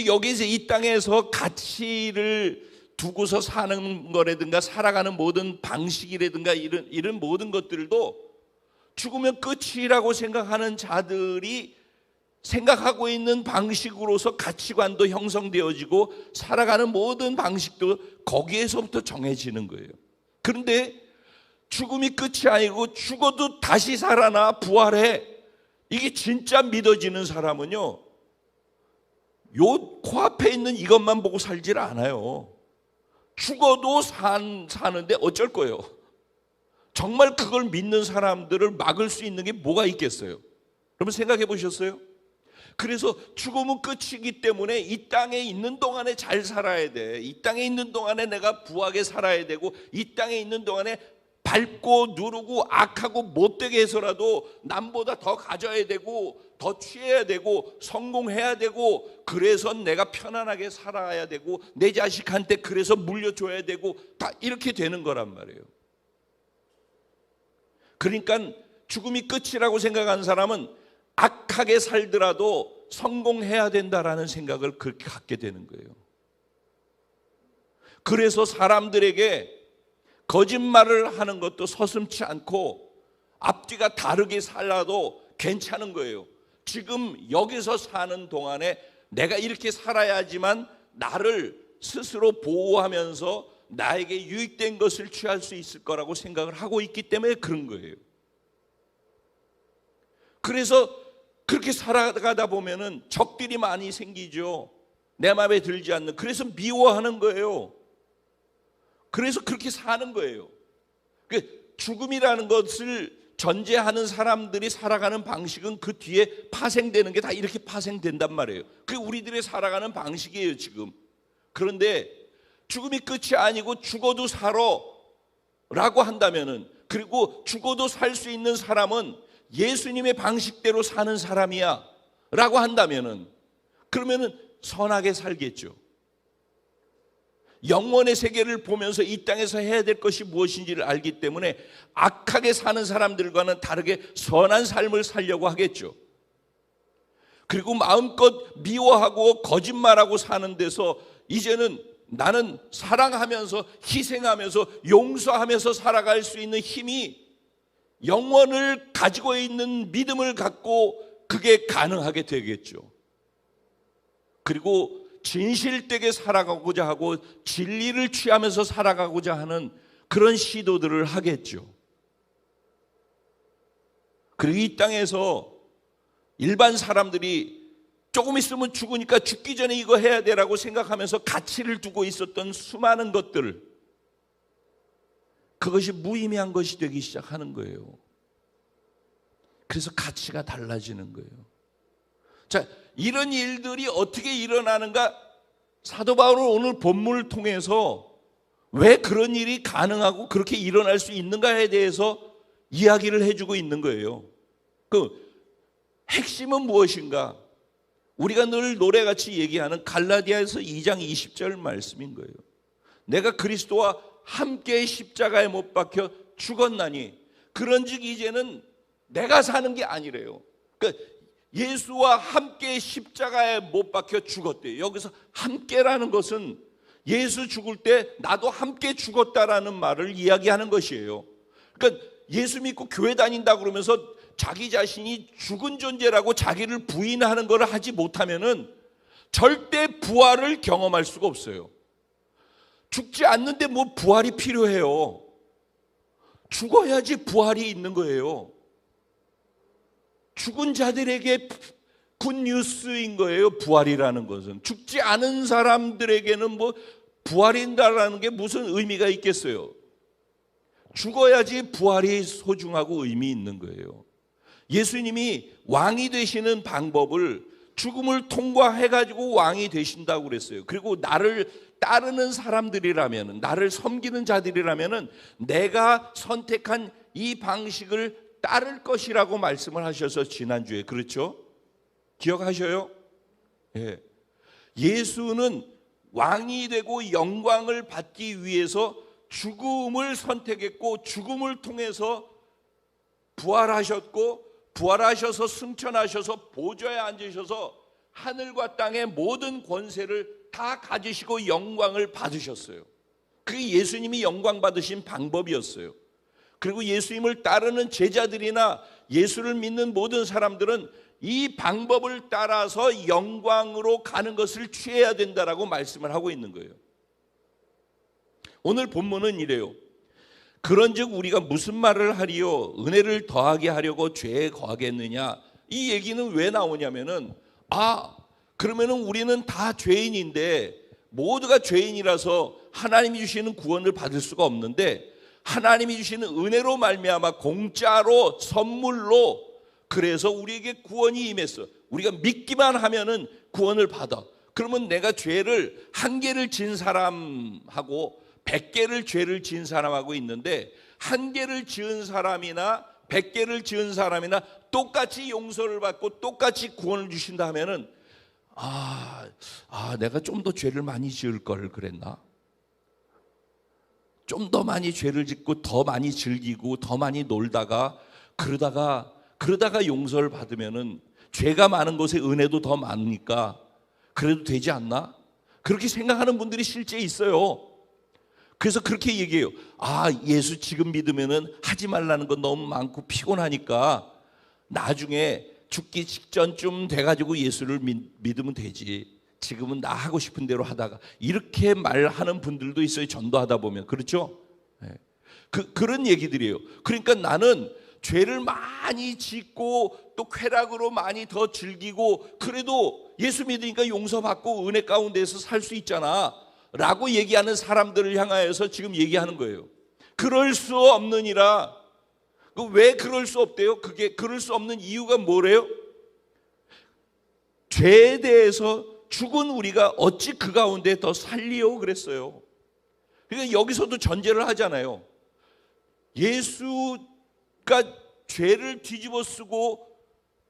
여기서 이 땅에서 가치를 두고서 사는 거라든가 살아가는 모든 방식이라든가 이런 모든 것들도 죽으면 끝이라고 생각하는 자들이 생각하고 있는 방식으로서 가치관도 형성되어지고 살아가는 모든 방식도 거기에서부터 정해지는 거예요. 그런데 죽음이 끝이 아니고 죽어도 다시 살아나 부활해, 이게 진짜 믿어지는 사람은요, 요 코앞에 있는 이것만 보고 살질 않아요. 죽어도 사는데 어쩔 거예요. 정말 그걸 믿는 사람들을 막을 수 있는 게 뭐가 있겠어요? 여러분 생각해 보셨어요? 그래서 죽음은 끝이기 때문에 이 땅에 있는 동안에 잘 살아야 돼. 이 땅에 있는 동안에 내가 부하게 살아야 되고, 이 땅에 있는 동안에 밟고 누르고 악하고 못되게 해서라도 남보다 더 가져야 되고, 더 취해야 되고, 성공해야 되고, 그래서 내가 편안하게 살아야 되고, 내 자식한테 그래서 물려줘야 되고, 다 이렇게 되는 거란 말이에요. 그러니까 죽음이 끝이라고 생각하는 사람은 악하게 살더라도 성공해야 된다라는 생각을 그렇게 갖게 되는 거예요. 그래서 사람들에게 거짓말을 하는 것도 서슴지 않고 앞뒤가 다르게 살아도 괜찮은 거예요. 지금 여기서 사는 동안에 내가 이렇게 살아야지만 나를 스스로 보호하면서 나에게 유익된 것을 취할 수 있을 거라고 생각을 하고 있기 때문에 그런 거예요. 그래서 그렇게 살아가다 보면은 적들이 많이 생기죠. 내 마음에 들지 않는. 그래서 미워하는 거예요. 그래서 그렇게 사는 거예요. 죽음이라는 것을 전제하는 사람들이 살아가는 방식은 그 뒤에 파생되는 게 다 이렇게 파생된단 말이에요. 그게 우리들의 살아가는 방식이에요 지금. 그런데 죽음이 끝이 아니고 죽어도 살아 라고 한다면은, 그리고 죽어도 살 수 있는 사람은 예수님의 방식대로 사는 사람이야 라고 한다면은, 그러면은 선하게 살겠죠. 영원의 세계를 보면서 이 땅에서 해야 될 것이 무엇인지를 알기 때문에 악하게 사는 사람들과는 다르게 선한 삶을 살려고 하겠죠. 그리고 마음껏 미워하고 거짓말하고 사는 데서 이제는 나는 사랑하면서 희생하면서 용서하면서 살아갈 수 있는 힘이, 영원을 가지고 있는 믿음을 갖고 그게 가능하게 되겠죠. 그리고 진실되게 살아가고자 하고 진리를 취하면서 살아가고자 하는 그런 시도들을 하겠죠. 그리고 이 땅에서 일반 사람들이 조금 있으면 죽으니까 죽기 전에 이거 해야 되라고 생각하면서 가치를 두고 있었던 수많은 것들, 그것이 무의미한 것이 되기 시작하는 거예요. 그래서 가치가 달라지는 거예요. 자, 이런 일들이 어떻게 일어나는가? 사도 바울은 오늘 본문을 통해서 왜 그런 일이 가능하고 그렇게 일어날 수 있는가에 대해서 이야기를 해주고 있는 거예요. 그 핵심은 무엇인가? 우리가 늘 노래같이 얘기하는 갈라디아에서 2장 20절 말씀인 거예요. 내가 그리스도와 함께 십자가에 못 박혀 죽었나니 그런즉 이제는 내가 사는 게 아니래요. 그러니까 예수와 함께 십자가에 못 박혀 죽었대요. 여기서 함께라는 것은 예수 죽을 때 나도 함께 죽었다라는 말을 이야기하는 것이에요. 그러니까 예수 믿고 교회 다닌다 그러면서 자기 자신이 죽은 존재라고 자기를 부인하는 걸 하지 못하면은 절대 부활을 경험할 수가 없어요. 죽지 않는데 뭐 부활이 필요해요. 죽어야지 부활이 있는 거예요. 죽은 자들에게 굿뉴스인 거예요. 부활이라는 것은. 죽지 않은 사람들에게는 뭐 부활인다라는 게 무슨 의미가 있겠어요. 죽어야지 부활이 소중하고 의미 있는 거예요. 예수님이 왕이 되시는 방법을 죽음을 통과해가지고 왕이 되신다고 그랬어요. 그리고 나를 따르는 사람들이라면, 나를 섬기는 자들이라면 내가 선택한 이 방식을 따를 것이라고 말씀을 하셔서 지난주에, 그렇죠? 기억하셔요? 예. 예수는 왕이 되고 영광을 받기 위해서 죽음을 선택했고 죽음을 통해서 부활하셨고 부활하셔서 승천하셔서 보좌에 앉으셔서 하늘과 땅의 모든 권세를 다 가지시고 영광을 받으셨어요. 그게 예수님이 영광 받으신 방법이었어요. 그리고 예수님을 따르는 제자들이나 예수를 믿는 모든 사람들은 이 방법을 따라서 영광으로 가는 것을 취해야 된다라고 말씀을 하고 있는 거예요. 오늘 본문은 이래요. 그런즉 우리가 무슨 말을 하리요? 은혜를 더하게 하려고 죄에 거하겠느냐? 이 얘기는 왜 나오냐면은 그러면은 우리는 다 죄인인데, 모두가 죄인이라서 하나님이 주시는 구원을 받을 수가 없는데, 하나님이 주시는 은혜로 말미암아 공짜로 선물로, 그래서 우리에게 구원이 임했어. 우리가 믿기만 하면은 구원을 받아. 그러면 내가 죄를 한 개를 진 사람하고 100개를 죄를 지은 사람하고 있는데, 한 개를 지은 사람이나 100개를 지은 사람이나 똑같이 용서를 받고 똑같이 구원을 주신다 하면은 내가 좀 더 죄를 많이 지을 걸 그랬나? 좀 더 많이 죄를 짓고 더 많이 즐기고 더 많이 놀다가 그러다가 용서를 받으면은 죄가 많은 곳에 은혜도 더 많으니까 그래도 되지 않나? 그렇게 생각하는 분들이 실제 있어요. 그래서 그렇게 얘기해요. 예수 지금 믿으면은 하지 말라는 건 너무 많고 피곤하니까 나중에 죽기 직전쯤 돼가지고 예수를 믿으면 되지. 지금은 나 하고 싶은 대로 하다가, 이렇게 말하는 분들도 있어요. 전도하다 보면. 그렇죠? 네. 그런 얘기들이에요. 그러니까 나는 죄를 많이 짓고 또 쾌락으로 많이 더 즐기고 그래도 예수 믿으니까 용서받고 은혜 가운데서 살 수 있잖아 라고 얘기하는 사람들을 향하여서 지금 얘기하는 거예요. 그럴 수 없느니라. 왜 그럴 수 없대요? 그게 그럴 수 없는 이유가 뭐래요? 죄에 대해서 죽은 우리가 어찌 그 가운데 더 살리요 그랬어요. 그러니까 여기서도 전제를 하잖아요. 예수가 죄를 뒤집어 쓰고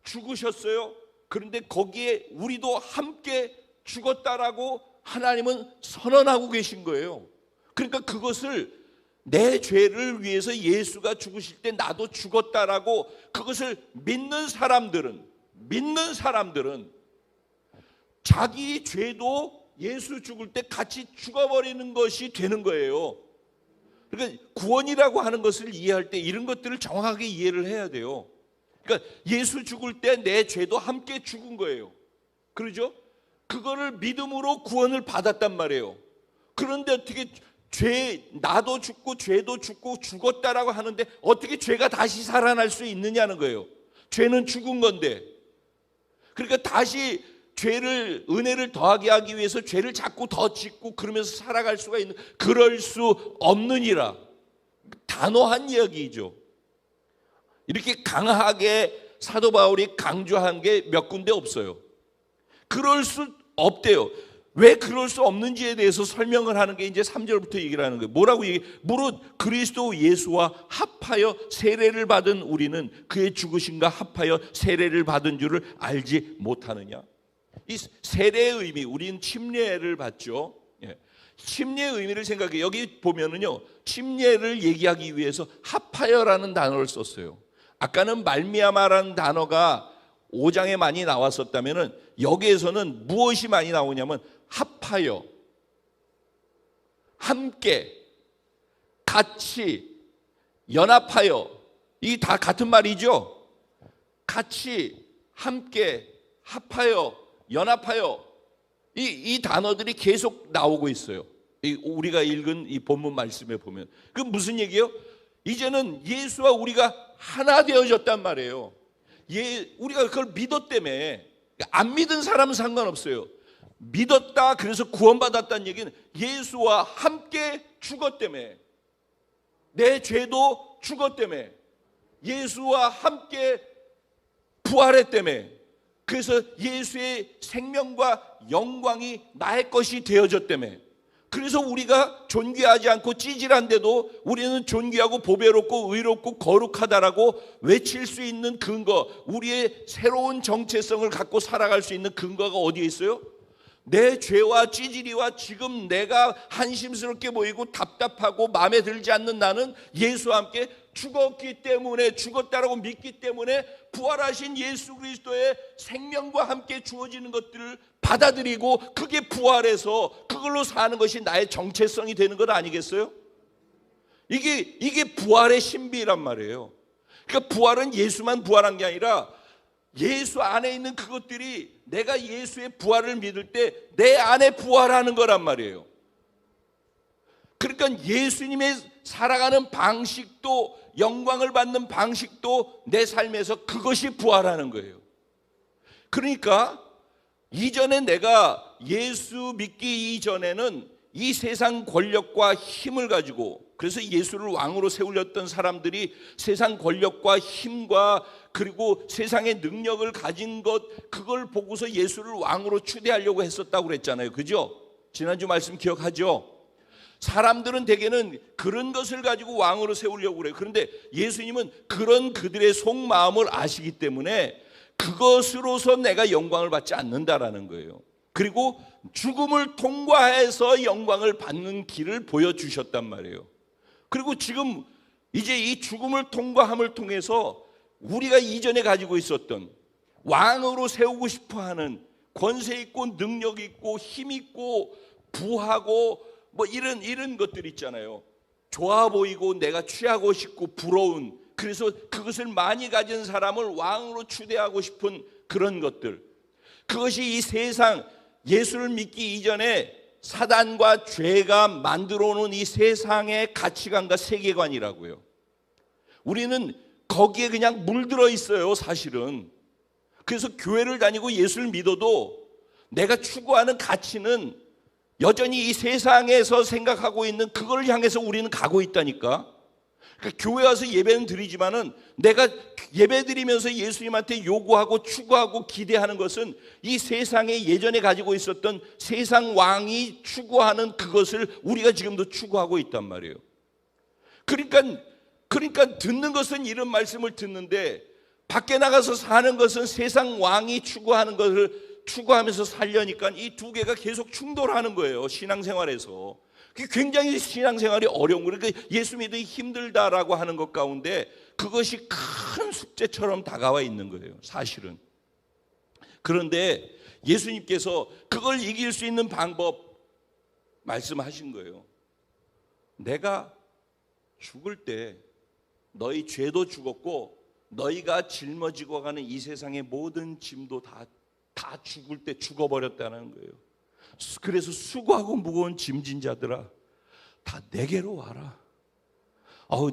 죽으셨어요. 그런데 거기에 우리도 함께 죽었다라고 하나님은 선언하고 계신 거예요. 그러니까 그것을, 내 죄를 위해서 예수가 죽으실 때 나도 죽었다라고 그것을 믿는 사람들은 자기 죄도 예수 죽을 때 같이 죽어버리는 것이 되는 거예요. 그러니까 구원이라고 하는 것을 이해할 때 이런 것들을 정확하게 이해를 해야 돼요. 그러니까 예수 죽을 때 내 죄도 함께 죽은 거예요. 그러죠? 그거를 믿음으로 구원을 받았단 말이에요. 그런데 어떻게 나도 죽고 죄도 죽고 죽었다라고 하는데 어떻게 죄가 다시 살아날 수 있느냐는 거예요. 죄는 죽은 건데. 그러니까 다시 은혜를 더하게 하기 위해서 죄를 자꾸 더 짓고 그러면서 살아갈 수가 있는, 그럴 수 없느니라. 단호한 이야기죠. 이렇게 강하게 사도 바울이 강조한 게 몇 군데 없어요. 그럴 수 없대요. 왜 그럴 수 없는지에 대해서 설명을 하는 게 이제 3절부터 얘기를 하는 거예요. 뭐라고 얘기해? 무릇 그리스도 예수와 합하여 세례를 받은 우리는 그의 죽으심과 합하여 세례를 받은 줄을 알지 못하느냐? 이 세례의 의미, 우리는 침례를 받죠. 침례의 의미를 생각해. 여기 보면은요, 침례를 얘기하기 위해서 합하여라는 단어를 썼어요. 아까는 말미암아라는 단어가 5장에 많이 나왔었다면은 여기에서는 무엇이 많이 나오냐면 합하여, 함께, 같이, 연합하여, 이 다 같은 말이죠. 같이, 함께, 합하여, 연합하여, 이 단어들이 계속 나오고 있어요. 우리가 읽은 이 본문 말씀에 보면 그 무슨 얘기예요? 이제는 예수와 우리가 하나 되어졌단 말이에요. 우리가 그걸 믿었다며. 안 믿은 사람은 상관없어요. 믿었다, 그래서 구원받았다는 얘기는 예수와 함께 죽었다며. 내 죄도 죽었다며. 예수와 함께 부활했다며. 그래서 예수의 생명과 영광이 나의 것이 되어졌다며. 그래서 우리가 존귀하지 않고 찌질한데도 우리는 존귀하고 보배롭고 의롭고 거룩하다라고 외칠 수 있는 근거, 우리의 새로운 정체성을 갖고 살아갈 수 있는 근거가 어디에 있어요? 내 죄와 찌질이와 지금 내가 한심스럽게 보이고 답답하고 마음에 들지 않는 나는 예수와 함께 죽었기 때문에, 죽었다라고 믿기 때문에 부활하신 예수 그리스도의 생명과 함께 주어지는 것들을 받아들이고 그게 부활해서 그걸로 사는 것이 나의 정체성이 되는 것 아니겠어요? 이게 부활의 신비란 말이에요. 그러니까 부활은 예수만 부활한 게 아니라 예수 안에 있는 그것들이 내가 예수의 부활을 믿을 때 내 안에 부활하는 거란 말이에요. 그러니까 예수님의 살아가는 방식도, 영광을 받는 방식도 내 삶에서 그것이 부활하는 거예요. 그러니까 이전에 내가 예수 믿기 이전에는 이 세상 권력과 힘을 가지고, 그래서 예수를 왕으로 세우렸던 사람들이 세상 권력과 힘과 그리고 세상의 능력을 가진 것, 그걸 보고서 예수를 왕으로 추대하려고 했었다고 그랬잖아요. 그죠? 지난주 말씀 기억하죠? 사람들은 대개는 그런 것을 가지고 왕으로 세우려고 그래요. 그런데 예수님은 그런 그들의 속마음을 아시기 때문에 그것으로서 내가 영광을 받지 않는다라는 거예요. 그리고 죽음을 통과해서 영광을 받는 길을 보여주셨단 말이에요. 그리고 지금 이제 이 죽음을 통과함을 통해서 우리가 이전에 가지고 있었던 왕으로 세우고 싶어하는 권세 있고 능력 있고 힘 있고 부하고 뭐 이런 것들 있잖아요. 좋아 보이고 내가 취하고 싶고 부러운, 그래서 그것을 많이 가진 사람을 왕으로 추대하고 싶은 그런 것들, 그것이 이 세상 예수를 믿기 이전에 사단과 죄가 만들어 놓은 이 세상의 가치관과 세계관이라고요. 우리는 거기에 그냥 물들어 있어요, 사실은. 그래서 교회를 다니고 예수를 믿어도 내가 추구하는 가치는 여전히 이 세상에서 생각하고 있는 그걸 향해서 우리는 가고 있다니까. 그러니까 교회 와서 예배는 드리지만은 내가 예배 드리면서 예수님한테 요구하고 추구하고 기대하는 것은 이 세상에 예전에 가지고 있었던 세상 왕이 추구하는 그것을 우리가 지금도 추구하고 있단 말이에요. 그러니까 듣는 것은 이런 말씀을 듣는데 밖에 나가서 사는 것은 세상 왕이 추구하는 것을 추구하면서 살려니까 이 두 개가 계속 충돌하는 거예요, 신앙생활에서. 굉장히 신앙생활이 어려운 거예요. 그러니까 예수 믿기 힘들다라고 하는 것 가운데 그것이 큰 숙제처럼 다가와 있는 거예요, 사실은. 그런데 예수님께서 그걸 이길 수 있는 방법 말씀하신 거예요. 내가 죽을 때 너희 죄도 죽었고 너희가 짊어지고 가는 이 세상의 모든 짐도 다 죽을 때 죽어버렸다는 거예요. 그래서 수고하고 무거운 짐진 자들아, 다 내게로 와라.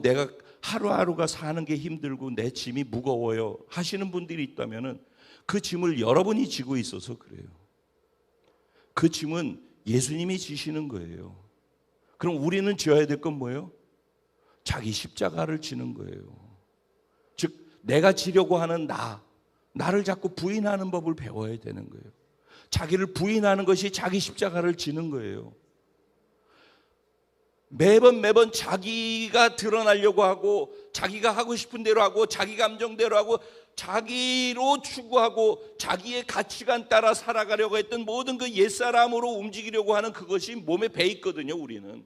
내가 하루하루가 사는 게 힘들고 내 짐이 무거워요 하시는 분들이 있다면 그 짐을 여러분이 지고 있어서 그래요. 그 짐은 예수님이 지시는 거예요. 그럼 우리는 지어야 될 건 뭐예요? 자기 십자가를 지는 거예요. 즉 내가 지려고 하는 나를 자꾸 부인하는 법을 배워야 되는 거예요. 자기를 부인하는 것이 자기 십자가를 지는 거예요. 매번 자기가 드러나려고 하고 자기가 하고 싶은 대로 하고 자기 감정대로 하고 자기로 추구하고 자기의 가치관 따라 살아가려고 했던 모든 그 옛사람으로 움직이려고 하는 그것이 몸에 배 있거든요, 우리는.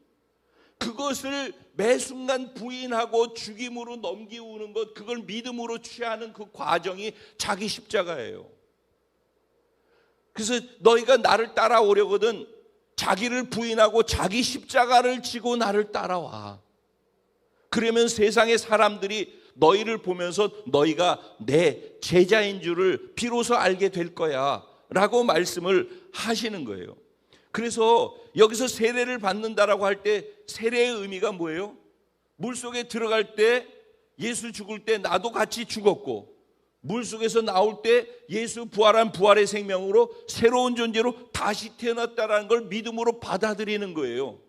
그것을 매 순간 부인하고 죽임으로 넘기우는 것, 그걸 믿음으로 취하는 그 과정이 자기 십자가예요. 그래서 너희가 나를 따라오려거든 자기를 부인하고 자기 십자가를 지고 나를 따라와. 그러면 세상의 사람들이 너희를 보면서 너희가 내 제자인 줄을 비로소 알게 될 거야 라고 말씀을 하시는 거예요. 그래서 여기서 세례를 받는다라고 할 때 세례의 의미가 뭐예요? 물속에 들어갈 때 예수 죽을 때 나도 같이 죽었고 물속에서 나올 때 예수 부활한 부활의 생명으로 새로운 존재로 다시 태어났다는 걸 믿음으로 받아들이는 거예요.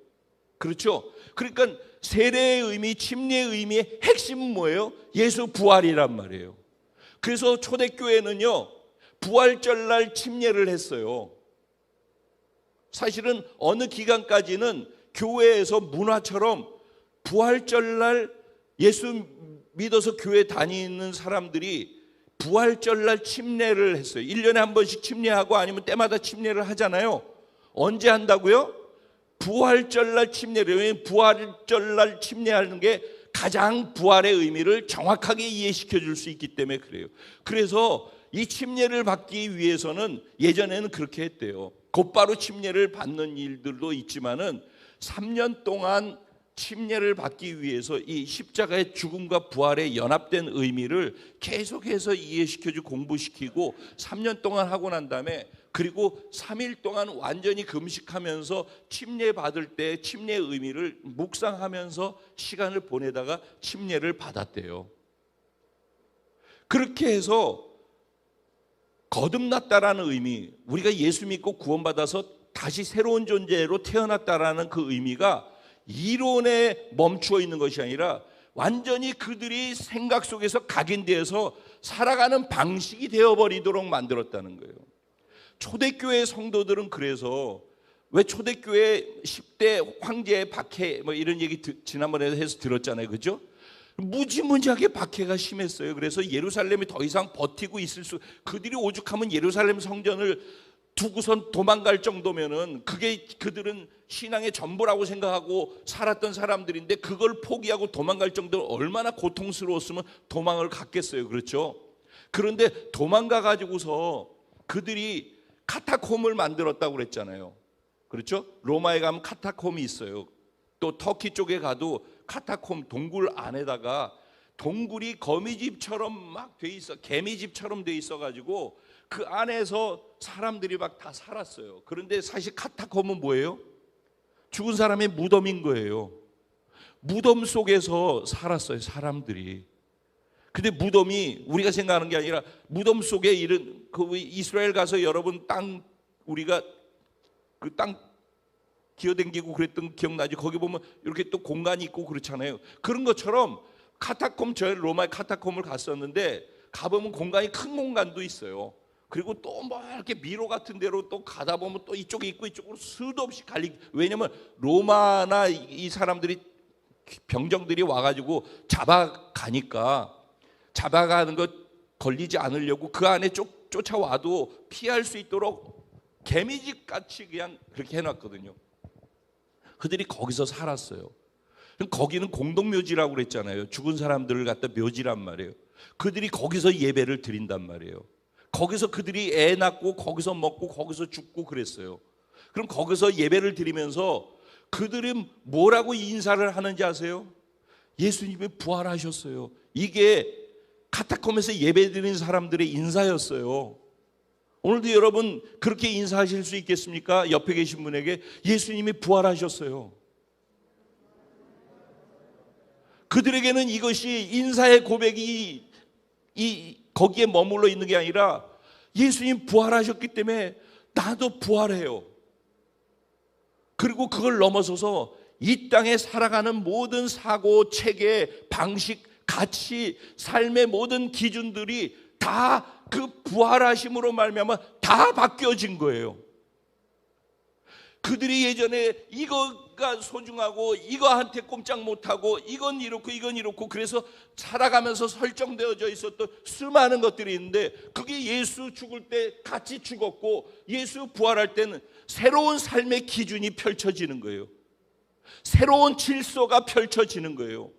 그렇죠? 그러니까 세례의 의미, 침례의 의미의 핵심은 뭐예요? 예수 부활이란 말이에요. 그래서 초대교회는요 부활절날 침례를 했어요. 사실은 어느 기간까지는 교회에서 문화처럼 부활절날 예수 믿어서 교회 다니는 사람들이 부활절날 침례를 했어요. 1년에 한 번씩 침례하고 아니면 때마다 침례를 하잖아요. 언제 한다고요? 부활절날 침례를. 왜냐하면 부활절날 침례하는 게 가장 부활의 의미를 정확하게 이해시켜 줄 수 있기 때문에 그래요. 그래서 이 침례를 받기 위해서는 예전에는 그렇게 했대요. 곧바로 침례를 받는 일들도 있지만은 3년 동안 침례를 받기 위해서 이 십자가의 죽음과 부활의 연합된 의미를 계속해서 이해시켜주고 공부시키고 3년 동안 하고 난 다음에 그리고 3일 동안 완전히 금식하면서 침례 받을 때 침례의 의미를 묵상하면서 시간을 보내다가 침례를 받았대요. 그렇게 해서 거듭났다라는 의미, 우리가 예수 믿고 구원받아서 다시 새로운 존재로 태어났다라는 그 의미가 이론에 멈추어 있는 것이 아니라 완전히 그들이 생각 속에서 각인되어서 살아가는 방식이 되어버리도록 만들었다는 거예요. 초대교회 성도들은 그래서 왜 초대교회 10대 황제 박해 뭐 이런 얘기 지난번에 해서 들었잖아요, 그죠? 무지무지하게 박해가 심했어요. 그래서 예루살렘이 더 이상 버티고 있을 수, 그들이 오죽하면 예루살렘 성전을 두고선 도망갈 정도면은 그게 그들은 신앙의 전부라고 생각하고 살았던 사람들인데, 그걸 포기하고 도망갈 정도로 얼마나 고통스러웠으면 도망을 갔겠어요. 그렇죠? 그런데 도망가 가지고서 그들이 카타콤을 만들었다고 그랬잖아요. 그렇죠? 로마에 가면 카타콤이 있어요. 또 터키 쪽에 가도 카타콤, 동굴 안에다가 동굴이 거미집처럼 막 돼 있어, 개미집처럼 돼 있어 가지고 그 안에서 사람들이 막 다 살았어요. 그런데 사실 카타콤은 뭐예요? 죽은 사람의 무덤인 거예요. 무덤 속에서 살았어요, 사람들이. 근데 무덤이 우리가 생각하는 게 아니라, 무덤 속에 이런 그 이스라엘 가서 여러분 땅, 우리가 그 땅 기어댕기고 그랬던 기억나죠? 거기 보면 이렇게 또 공간이 있고 그렇잖아요. 그런 것처럼 카타콤, 저희 로마의 카타콤을 갔었는데 가보면 공간이, 큰 공간도 있어요. 그리고 또 뭐 이렇게 미로 같은 데로 또 가다 보면 또 이쪽에 있고 이쪽으로 수도 없이 왜냐면 로마나 이 사람들이, 병정들이 와가지고 잡아가는 것 걸리지 않으려고 그 안에 쫓아와도 피할 수 있도록 개미집 같이 그냥 그렇게 해놨거든요. 그들이 거기서 살았어요. 거기는 공동묘지라고 그랬잖아요. 죽은 사람들을 갖다 묘지란 말이에요. 그들이 거기서 예배를 드린단 말이에요. 거기서 그들이 애 낳고 거기서 먹고 거기서 죽고 그랬어요. 그럼 거기서 예배를 드리면서 그들은 뭐라고 인사를 하는지 아세요? 예수님이 부활하셨어요. 이게 카타콤에서 예배 드리는 사람들의 인사였어요. 오늘도 여러분 그렇게 인사하실 수 있겠습니까? 옆에 계신 분에게 예수님이 부활하셨어요. 그들에게는 이것이 인사의 고백이 거기에 머물러 있는 게 아니라, 예수님 부활하셨기 때문에 나도 부활해요. 그리고 그걸 넘어서서 이 땅에 살아가는 모든 사고, 체계, 방식, 가치, 삶의 모든 기준들이 다 그 부활하심으로 말미암아 다 바뀌어진 거예요. 그들이 예전에 이거가 소중하고 이거한테 꼼짝 못하고 이건 이렇고 그래서 살아가면서 설정되어져 있었던 수많은 것들이 있는데, 그게 예수 죽을 때 같이 죽었고 예수 부활할 때는 새로운 삶의 기준이 펼쳐지는 거예요. 새로운 질서가 펼쳐지는 거예요.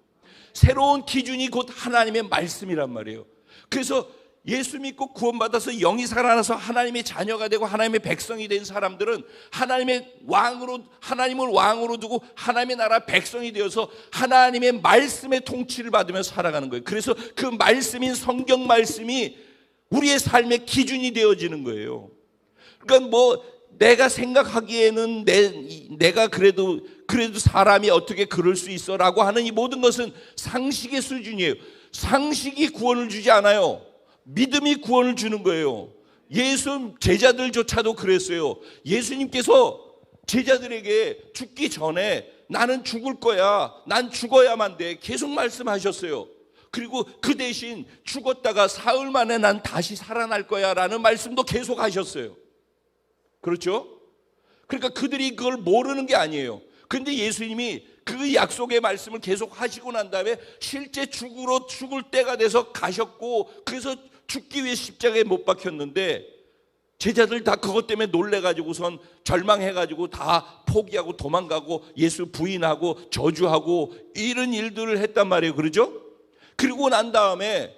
새로운 기준이 곧 하나님의 말씀이란 말이에요. 그래서 예수 믿고 구원받아서 영이 살아나서 하나님의 자녀가 되고 하나님의 백성이 된 사람들은 하나님을 왕으로 두고 하나님의 나라 백성이 되어서 하나님의 말씀의 통치를 받으며 살아가는 거예요. 그래서 그 말씀인 성경 말씀이 우리의 삶의 기준이 되어지는 거예요. 그러니까 뭐 내가 생각하기에는 내가 그래도 사람이 어떻게 그럴 수 있어라고 하는 이 모든 것은 상식의 수준이에요. 상식이 구원을 주지 않아요. 믿음이 구원을 주는 거예요. 예수 제자들조차도 그랬어요. 예수님께서 제자들에게 죽기 전에 나는 죽을 거야, 난 죽어야만 돼, 계속 말씀하셨어요. 그리고 그 대신 죽었다가 사흘 만에 난 다시 살아날 거야 라는 말씀도 계속 하셨어요. 그렇죠? 그러니까 그들이 그걸 모르는 게 아니에요. 그런데 예수님이 그 약속의 말씀을 계속 하시고 난 다음에 실제 죽을 때가 돼서 가셨고, 그래서 죽기 위해 십자가에 못 박혔는데 제자들 다 그것 때문에 놀래가지고선 절망해가지고 다 포기하고 도망가고 예수 부인하고 저주하고 이런 일들을 했단 말이에요. 그러죠? 그리고 난 다음에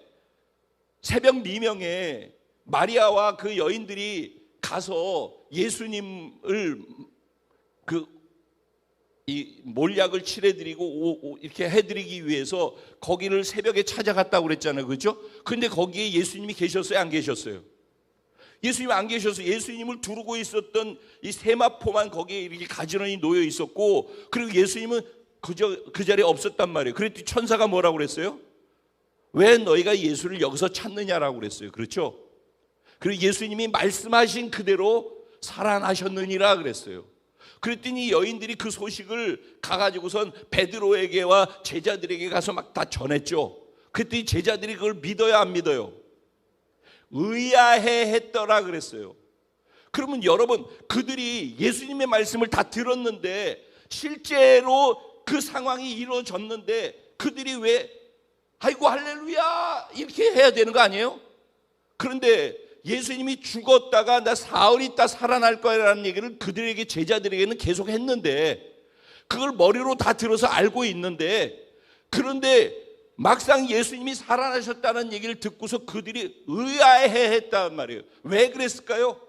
새벽 미명에 마리아와 그 여인들이 가서 예수님을 이 몰약을 칠해드리고 이렇게 해드리기 위해서 거기를 새벽에 찾아갔다고 그랬잖아요. 그렇죠? 근데 거기에 예수님이 계셨어요? 안 계셨어요? 예수님 안 계셔서 예수님을 두르고 있었던 이 세마포만 거기에 이렇게 가지런히 놓여 있었고, 그리고 예수님은 그 자리에 없었단 말이에요. 그랬더니 천사가 뭐라고 그랬어요? 왜 너희가 예수를 여기서 찾느냐라고 그랬어요. 그렇죠? 그리고 예수님이 말씀하신 그대로 살아나셨느니라 그랬어요. 그랬더니 여인들이 그 소식을 가가지고선 베드로에게와 제자들에게 가서 막 다 전했죠. 그랬더니 제자들이 그걸 믿어요, 안 믿어요? 의아해 했더라 그랬어요. 그러면 여러분, 그들이 예수님의 말씀을 다 들었는데 실제로 그 상황이 이루어졌는데 그들이 왜 아이고 할렐루야 이렇게 해야 되는 거 아니에요? 그런데 예수님이 죽었다가 나 사흘 있다 살아날 거라는 얘기를 그들에게, 제자들에게는 계속 했는데 그걸 머리로 다 들어서 알고 있는데, 그런데 막상 예수님이 살아나셨다는 얘기를 듣고서 그들이 의아해 했단 말이에요. 왜 그랬을까요?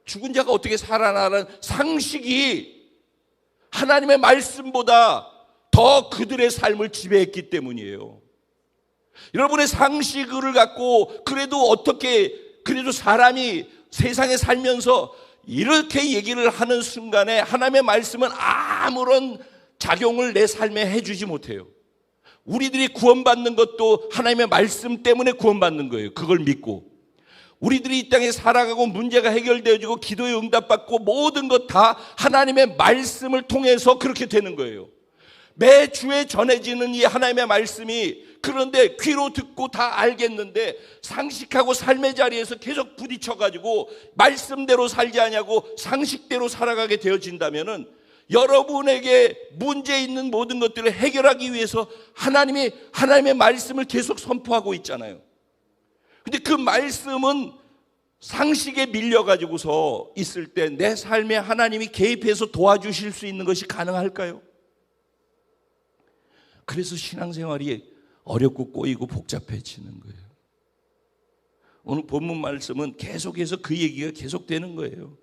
죽은 자가 어떻게 살아나라는 상식이 하나님의 말씀보다 더 그들의 삶을 지배했기 때문이에요. 여러분의 상식을 갖고 그래도 사람이 세상에 살면서 이렇게 얘기를 하는 순간에 하나님의 말씀은 아무런 작용을 내 삶에 해주지 못해요. 우리들이 구원받는 것도 하나님의 말씀 때문에 구원받는 거예요. 그걸 믿고 우리들이 이 땅에 살아가고 문제가 해결되어지고 기도에 응답받고 모든 것 다 하나님의 말씀을 통해서 그렇게 되는 거예요. 매주에 전해지는 이 하나님의 말씀이, 그런데 귀로 듣고 다 알겠는데 상식하고 삶의 자리에서 계속 부딪혀가지고 말씀대로 살지 않냐고 상식대로 살아가게 되어진다면은 여러분에게 문제 있는 모든 것들을 해결하기 위해서 하나님의 말씀을 계속 선포하고 있잖아요. 근데 그 말씀은 상식에 밀려가지고서 있을 때 내 삶에 하나님이 개입해서 도와주실 수 있는 것이 가능할까요? 그래서 신앙생활이 어렵고 꼬이고 복잡해지는 거예요. 오늘 본문 말씀은 계속해서 그 얘기가 계속되는 거예요.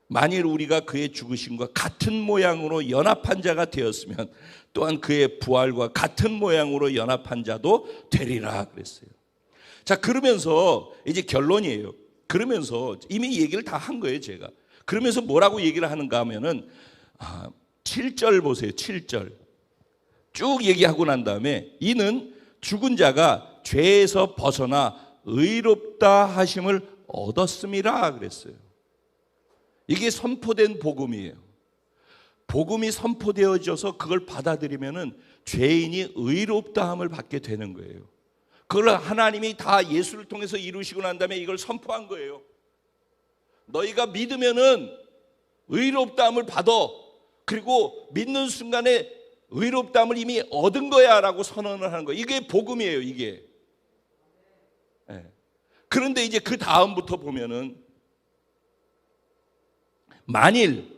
만일 우리가 그의 죽으심과 같은 모양으로 연합한 자가 되었으면 또한 그의 부활과 같은 모양으로 연합한 자도 되리라 그랬어요. 자, 그러면서 이제 결론이에요. 그러면서 이미 얘기를 다 한 거예요, 제가. 그러면서 뭐라고 얘기를 하는가 하면은 7절 보세요. 7절 쭉 얘기하고 난 다음에 이는 죽은 자가 죄에서 벗어나 의롭다 하심을 얻었음이라 그랬어요. 이게 선포된 복음이에요. 복음이 선포되어져서 그걸 받아들이면은 죄인이 의롭다함을 받게 되는 거예요. 그걸 하나님이 다 예수를 통해서 이루시고 난 다음에 이걸 선포한 거예요. 너희가 믿으면은 의롭다함을 받아. 그리고 믿는 순간에 의롭다함을 이미 얻은 거야 라고 선언을 하는 거예요. 이게 복음이에요, 이게. 네. 그런데 이제 그 다음부터 보면은 만일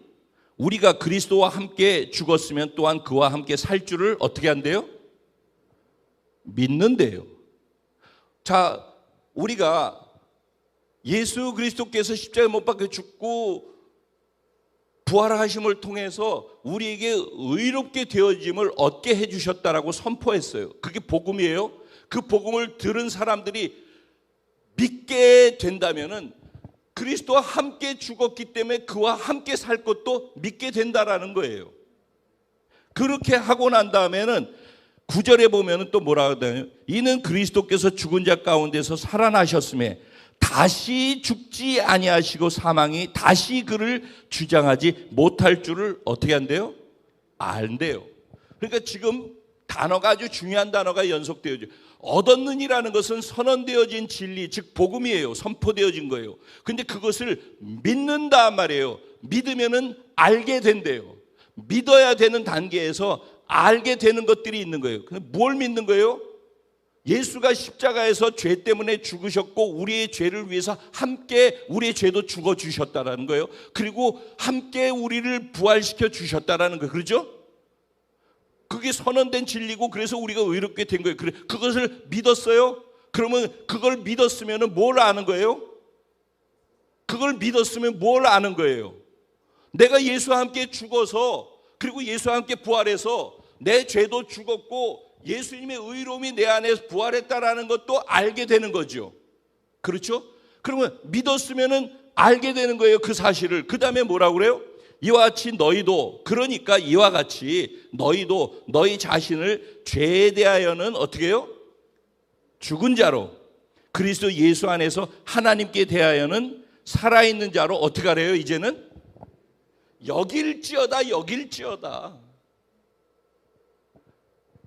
우리가 그리스도와 함께 죽었으면 또한 그와 함께 살 줄을 어떻게 한대요? 믿는데요. 자, 우리가 예수 그리스도께서 십자가에 못 박혀 죽고 부활하심을 통해서 우리에게 의롭게 되어짐을 얻게 해주셨다라고 선포했어요. 그게 복음이에요. 그 복음을 들은 사람들이 믿게 된다면은 그리스도와 함께 죽었기 때문에 그와 함께 살 것도 믿게 된다라는 거예요. 그렇게 하고 난 다음에는 9절에 보면은 또 뭐라 하더냐? 이는 그리스도께서 죽은 자 가운데서 살아나셨음에 다시 죽지 아니하시고 사망이 다시 그를 주장하지 못할 줄을 어떻게 한대요? 안대요. 그러니까 지금 단어가 아주 중요한 단어가 연속되어져. 얻었느니라는 것은 선언되어진 진리, 즉 복음이에요. 선포되어진 거예요. 근데 그것을 믿는다 말이에요. 믿으면은 알게 된대요. 믿어야 되는 단계에서 알게 되는 것들이 있는 거예요. 근데 뭘 믿는 거예요? 예수가 십자가에서 죄 때문에 죽으셨고 우리의 죄를 위해서 함께 우리의 죄도 죽어주셨다라는 거예요. 그리고 함께 우리를 부활시켜 주셨다라는 거예요. 그렇죠? 그게 선언된 진리고 그래서 우리가 의롭게 된 거예요. 그것을 믿었어요? 그러면 그걸 믿었으면 뭘 아는 거예요? 그걸 믿었으면 뭘 아는 거예요? 내가 예수와 함께 죽어서 그리고 예수와 함께 부활해서 내 죄도 죽었고 예수님의 의로움이 내 안에 부활했다라는 것도 알게 되는 거죠. 그렇죠? 그러면 믿었으면 알게 되는 거예요. 그 사실을. 그 다음에 뭐라고 그래요? 이와 같이 너희도, 그러니까 이와 같이 너희도 너희 자신을 죄에 대하여는 어떻게 해요? 죽은 자로, 그리스도 예수 안에서 하나님께 대하여는 살아있는 자로 어떻게 하래요? 이제는 여길지어다, 여길지어다.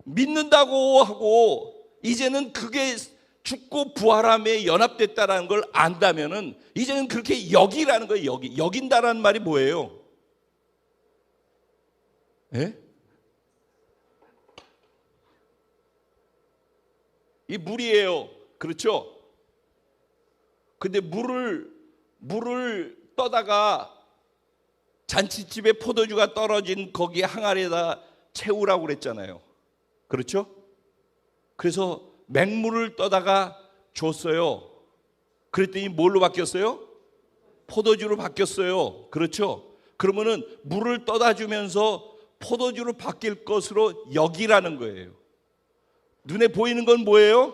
믿는다고 하고 이제는 그게 죽고 부활함에 연합됐다라는 걸 안다면은 이제는 그렇게 여기라는 거예요. 여긴다라는 말이 뭐예요? 예? 이 물이에요. 그렇죠? 근데 물을 떠다가 잔치집에 포도주가 떨어진 거기 항아리에다 채우라고 그랬잖아요. 그렇죠? 그래서 맹물을 떠다가 줬어요. 그랬더니 뭘로 바뀌었어요? 포도주로 바뀌었어요. 그렇죠? 그러면은 물을 떠다 주면서 포도주로 바뀔 것으로 여기라는 거예요. 눈에 보이는 건 뭐예요?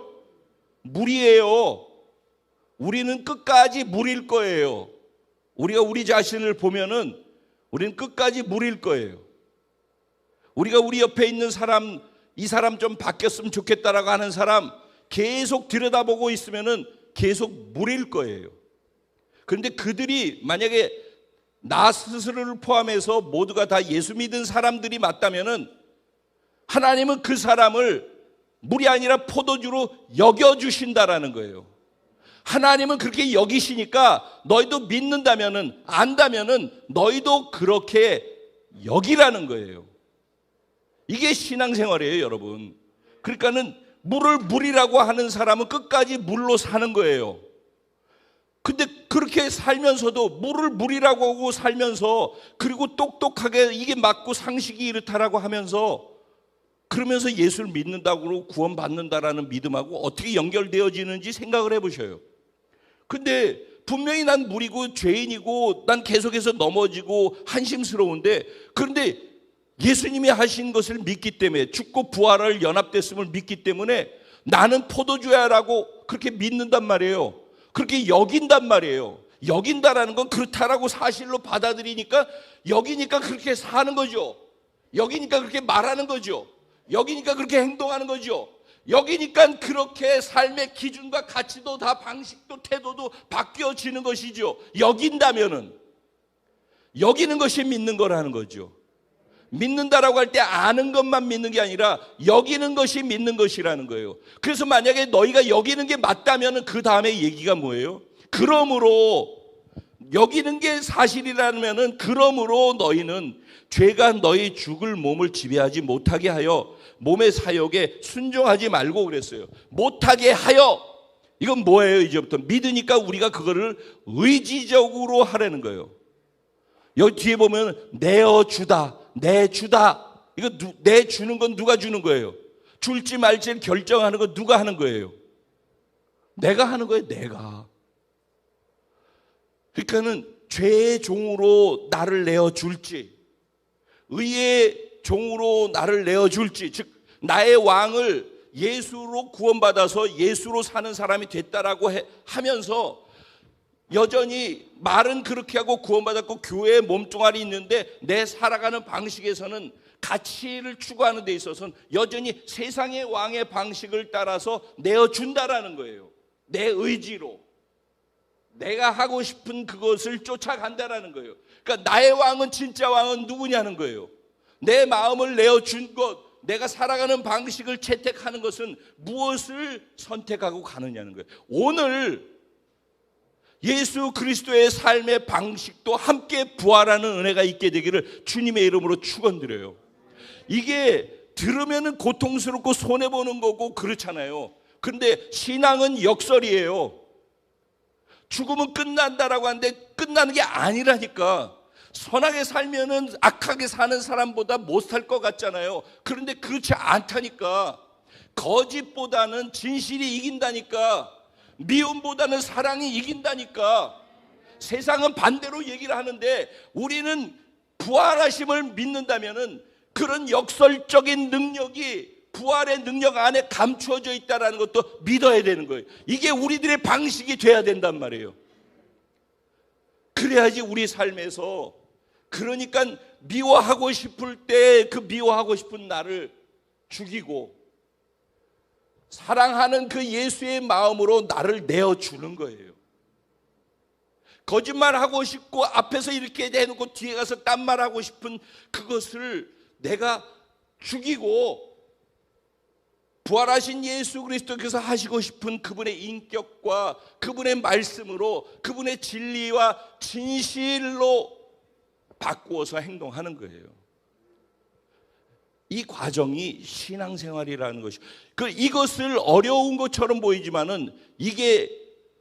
물이에요. 우리는 끝까지 물일 거예요. 우리가 우리 자신을 보면은 우리는 끝까지 물일 거예요. 우리가 우리 옆에 있는 사람, 이 사람 좀 바뀌었으면 좋겠다라고 하는 사람 계속 들여다보고 있으면은 계속 물일 거예요. 그런데 그들이 만약에 나 스스로를 포함해서 모두가 다 예수 믿은 사람들이 맞다면은 하나님은 그 사람을 물이 아니라 포도주로 여겨주신다라는 거예요. 하나님은 그렇게 여기시니까 너희도 믿는다면은, 안다면은 너희도 그렇게 여기라는 거예요. 이게 신앙생활이에요, 여러분. 그러니까는 물을 물이라고 하는 사람은 끝까지 물로 사는 거예요. 근데 그렇게 살면서도 물을 물이라고 하고 살면서, 그리고 똑똑하게 이게 맞고 상식이 이렇다라고 하면서, 그러면서 예수를 믿는다고 구원받는다라는 믿음하고 어떻게 연결되어지는지 생각을 해보셔요. 근데 분명히 난 물이고 죄인이고 난 계속해서 넘어지고 한심스러운데, 그런데 예수님이 하신 것을 믿기 때문에, 죽고 부활을 연합됐음을 믿기 때문에 나는 포도주야라고 그렇게 믿는단 말이에요. 그렇게 여긴단 말이에요. 여긴다라는 건 그렇다라고 사실로 받아들이니까, 여기니까 그렇게 사는 거죠. 여기니까 그렇게 말하는 거죠. 여기니까 그렇게 행동하는 거죠. 여기니까 그렇게 삶의 기준과 가치도 다, 방식도 태도도 바뀌어지는 것이죠. 여긴다면은, 여기는 것이 믿는 거라는 거죠. 믿는다라고 할 때 아는 것만 믿는 게 아니라 여기는 것이 믿는 것이라는 거예요. 그래서 만약에 너희가 여기는 게 맞다면 그 다음에 얘기가 뭐예요? 그러므로, 여기는 게 사실이라면은 그러므로 너희는 죄가 너희 죽을 몸을 지배하지 못하게 하여 몸의 사욕에 순종하지 말고 그랬어요. 못하게 하여, 이건 뭐예요? 이제부터 믿으니까 우리가 그거를 의지적으로 하라는 거예요. 여기 뒤에 보면 내어주다, 내주다. 이거 내주는 건 누가 주는 거예요? 줄지 말지를 결정하는 건 누가 하는 거예요? 내가 하는 거예요. 내가. 그러니까는 죄의 종으로 나를 내어줄지, 의의 종으로 나를 내어줄지, 즉 나의 왕을 예수로 구원받아서 예수로 사는 사람이 됐다라고 하면서 여전히 말은 그렇게 하고 구원받았고 교회에 몸뚱아리 있는데 내 살아가는 방식에서는, 가치를 추구하는 데 있어서는 여전히 세상의 왕의 방식을 따라서 내어준다라는 거예요. 내 의지로 내가 하고 싶은 그것을 쫓아간다라는 거예요. 그러니까 나의 왕은, 진짜 왕은 누구냐는 거예요. 내 마음을 내어준 것, 내가 살아가는 방식을 채택하는 것은 무엇을 선택하고 가느냐는 거예요. 오늘 예수 그리스도의 삶의 방식도 함께 부활하는 은혜가 있게 되기를 주님의 이름으로 축원드려요. 이게 들으면은 고통스럽고 손해보는 거고 그렇잖아요. 그런데 신앙은 역설이에요. 죽으면 끝난다라고 하는데 끝나는 게 아니라니까. 선하게 살면은 악하게 사는 사람보다 못 살 것 같잖아요. 그런데 그렇지 않다니까. 거짓보다는 진실이 이긴다니까. 미움보다는 사랑이 이긴다니까. 세상은 반대로 얘기를 하는데 우리는 부활하심을 믿는다면은 그런 역설적인 능력이 부활의 능력 안에 감추어져 있다는 것도 믿어야 되는 거예요. 이게 우리들의 방식이 돼야 된단 말이에요. 그래야지 우리 삶에서, 그러니까 미워하고 싶을 때 그 미워하고 싶은 나를 죽이고, 사랑하는 그 예수의 마음으로 나를 내어주는 거예요. 거짓말하고 싶고 앞에서 이렇게 해놓고 뒤에 가서 딴 말하고 싶은 그것을 내가 죽이고 부활하신 예수 그리스도께서 하시고 싶은 그분의 인격과 그분의 말씀으로 그분의 진리와 진실로 바꾸어서 행동하는 거예요. 이 과정이 신앙생활이라는 것이, 이것을 어려운 것처럼 보이지만은 이게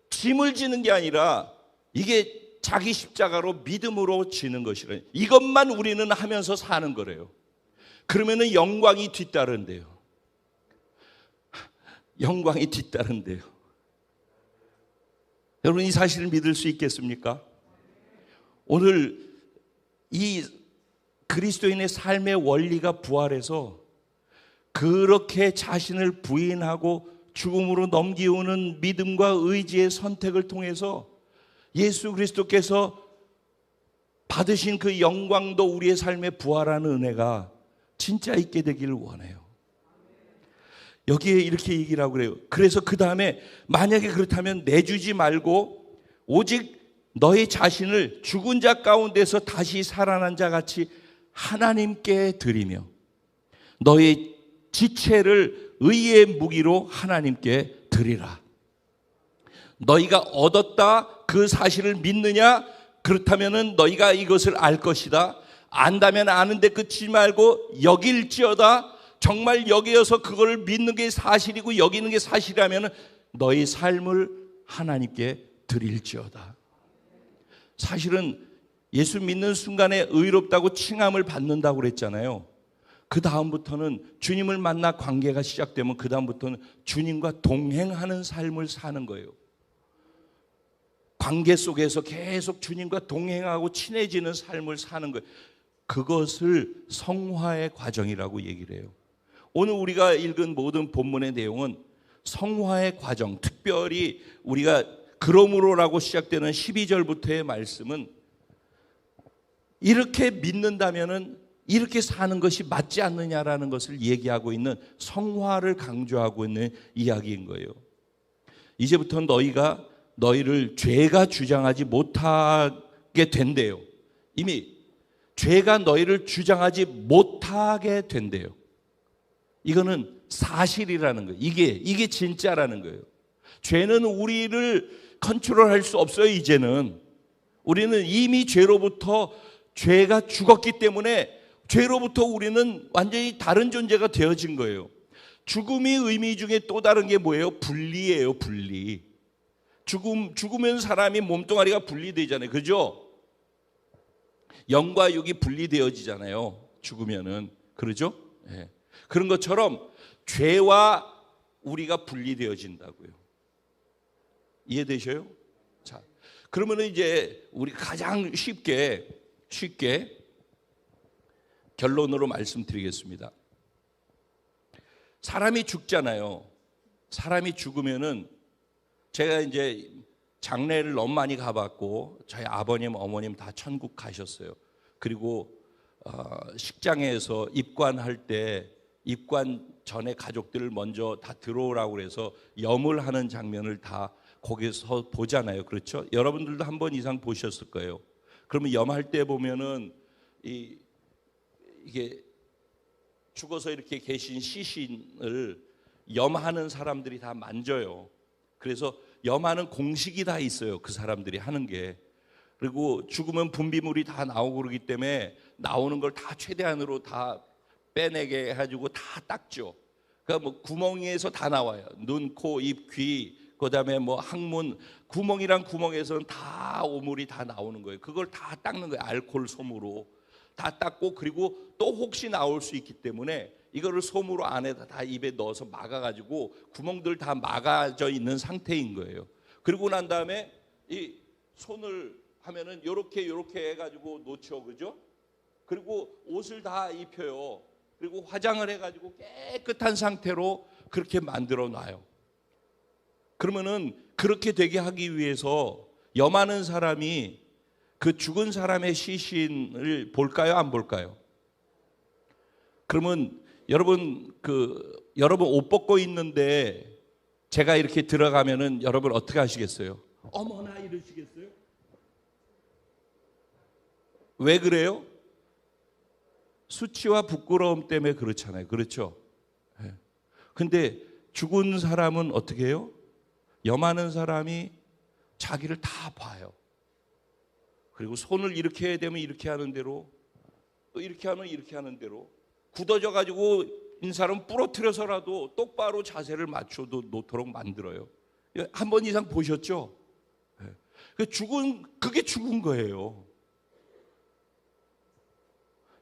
짐을 지는 게 아니라 이게 자기 십자가로 믿음으로 지는 것이래. 이것만 우리는 하면서 사는 거래요. 그러면은 영광이 뒤따른대요. 영광이 뒤따른대요. 여러분, 이 사실을 믿을 수 있겠습니까? 오늘 이 그리스도인의 삶의 원리가 부활해서 그렇게 자신을 부인하고 죽음으로 넘기우는 믿음과 의지의 선택을 통해서 예수 그리스도께서 받으신 그 영광도 우리의 삶에 부활하는 은혜가 진짜 있게 되기를 원해요. 여기에 이렇게 얘기를 하고 그래요. 그래서 그 다음에 만약에 그렇다면 내주지 말고 오직 너희 자신을 죽은 자 가운데서 다시 살아난 자 같이 하나님께 드리며 너희 지체를 의의 무기로 하나님께 드리라. 너희가 얻었다 그 사실을 믿느냐? 그렇다면 너희가 이것을 알 것이다. 안다면 아는데 끝이지 말고 여길지어다. 정말 여기여서 그걸 믿는 게 사실이고 여기는 게 사실이라면 너희 삶을 하나님께 드릴지어다. 사실은 예수 믿는 순간에 의롭다고 칭함을 받는다고 그랬잖아요. 그 다음부터는 주님을 만나 관계가 시작되면 그 다음부터는 주님과 동행하는 삶을 사는 거예요. 관계 속에서 계속 주님과 동행하고 친해지는 삶을 사는 거예요. 그것을 성화의 과정이라고 얘기를 해요. 오늘 우리가 읽은 모든 본문의 내용은 성화의 과정, 특별히 우리가 그러므로라고 시작되는 12절부터의 말씀은 이렇게 믿는다면은 이렇게 사는 것이 맞지 않느냐라는 것을 얘기하고 있는 성화를 강조하고 있는 이야기인 거예요. 이제부터 너희가 너희를 죄가 주장하지 못하게 된대요. 이미 죄가 너희를 주장하지 못하게 된대요. 이거는 사실이라는 거예요. 이게 진짜라는 거예요. 죄는 우리를 컨트롤할 수 없어요. 이제는 우리는 이미 죄로부터 죄가 죽었기 때문에 죄로부터 우리는 완전히 다른 존재가 되어진 거예요. 죽음의 의미 중에 또 다른 게 뭐예요? 분리예요. 분리. 죽으면 사람이 몸뚱아리가 분리되잖아요. 그죠? 영과 육이 분리되어지잖아요. 죽으면은. 그러죠? 네. 그런 것처럼 죄와 우리가 분리되어진다고요. 이해되셔요? 자, 그러면은 이제 우리 가장 쉽게 결론으로 말씀드리겠습니다. 사람이 죽잖아요. 사람이 죽으면은 제가 이제 장례를 너무 많이 가봤고 저희 아버님, 어머님 다 천국 가셨어요. 그리고 식장에서 입관할 때 입관 전에 가족들을 먼저 다 들어오라고 그래서 염을 하는 장면을 다 거기서 보잖아요. 그렇죠? 여러분들도 한 번 이상 보셨을 거예요. 그러면 염할 때 보면은 이게 죽어서 이렇게 계신 시신을 염하는 사람들이 다 만져요. 그래서 염하는 공식이 다 있어요. 그 사람들이 하는 게. 그리고 죽으면 분비물이 다 나오고 그러기 때문에 나오는 걸 다 최대한으로 다 빼내게 해가지고 다 닦죠. 그러니까 뭐 구멍에서 다 나와요. 눈, 코, 입, 귀, 그다음에 뭐 항문, 구멍이랑 구멍에서는 다 오물이 다 나오는 거예요. 그걸 다 닦는 거예요. 알코올 솜으로 다 닦고, 그리고 또 혹시 나올 수 있기 때문에 이거를 솜으로 안에다 다 입에 넣어서 막아가지고 구멍들 다 막아져 있는 상태인 거예요. 그리고 난 다음에 이 손을 하면은 요렇게 해가지고 놓죠, 그죠? 그리고 옷을 다 입혀요. 그리고 화장을 해가지고 깨끗한 상태로 그렇게 만들어 놔요. 그러면은 그렇게 되게 하기 위해서 염하는 사람이 그 죽은 사람의 시신을 볼까요, 안 볼까요? 그러면 여러분 그 여러분 옷 벗고 있는데 제가 이렇게 들어가면은 여러분 어떻게 하시겠어요? 어머나 이러시겠어요? 왜 그래요? 수치와 부끄러움 때문에 그렇잖아요. 그렇죠? 근데 죽은 사람은 어떻게 해요? 염하는 사람이 자기를 다 봐요. 그리고 손을 이렇게 해야 되면 이렇게 하는 대로, 또 이렇게 하면 이렇게 하는 대로, 굳어져 가지고 인사람 부러뜨려서라도 똑바로 자세를 맞춰도 놓도록 만들어요. 한 번 이상 보셨죠? 그게 죽은 거예요.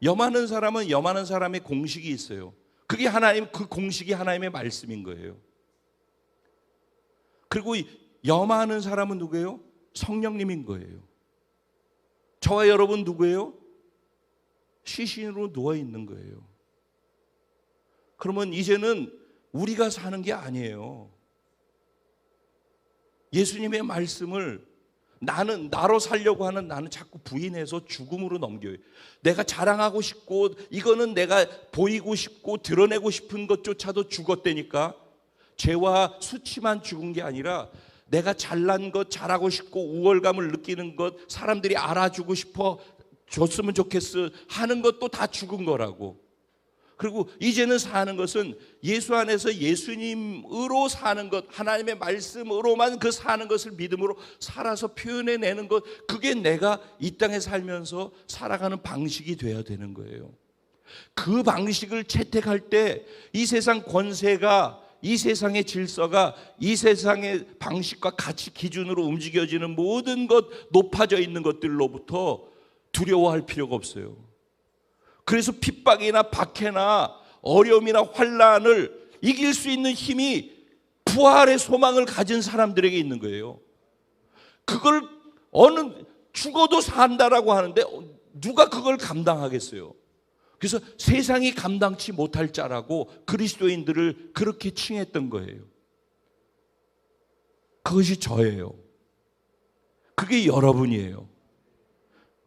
염하는 사람은 염하는 사람의 공식이 있어요. 그게 그 공식이 하나님의 말씀인 거예요. 그리고 염하는 사람은 누구예요? 성령님인 거예요. 저와 여러분 누구예요? 시신으로 누워 있는 거예요. 그러면 이제는 우리가 사는 게 아니에요. 예수님의 말씀을 나로 살려고 하는 나는 자꾸 부인해서 죽음으로 넘겨요. 내가 자랑하고 싶고 이거는 내가 보이고 싶고 드러내고 싶은 것조차도 죽었다니까. 죄와 수치만 죽은 게 아니라 내가 잘난 것, 잘하고 싶고 우월감을 느끼는 것, 사람들이 알아주고 싶어 줬으면 좋겠어 하는 것도 다 죽은 거라고. 그리고 이제는 사는 것은 예수 안에서 예수님으로 사는 것, 하나님의 말씀으로만 그 사는 것을 믿음으로 살아서 표현해내는 것, 그게 내가 이 땅에 살면서 살아가는 방식이 돼야 되는 거예요. 그 방식을 채택할 때 이 세상 권세가, 이 세상의 질서가, 이 세상의 방식과 같이 기준으로 움직여지는 모든 것, 높아져 있는 것들로부터 두려워할 필요가 없어요. 그래서 핍박이나 박해나 어려움이나 환난을 이길 수 있는 힘이 부활의 소망을 가진 사람들에게 있는 거예요. 그걸 죽어도 산다라고 하는데 누가 그걸 감당하겠어요? 그래서 세상이 감당치 못할 자라고 그리스도인들을 그렇게 칭했던 거예요. 그것이 저예요. 그게 여러분이에요.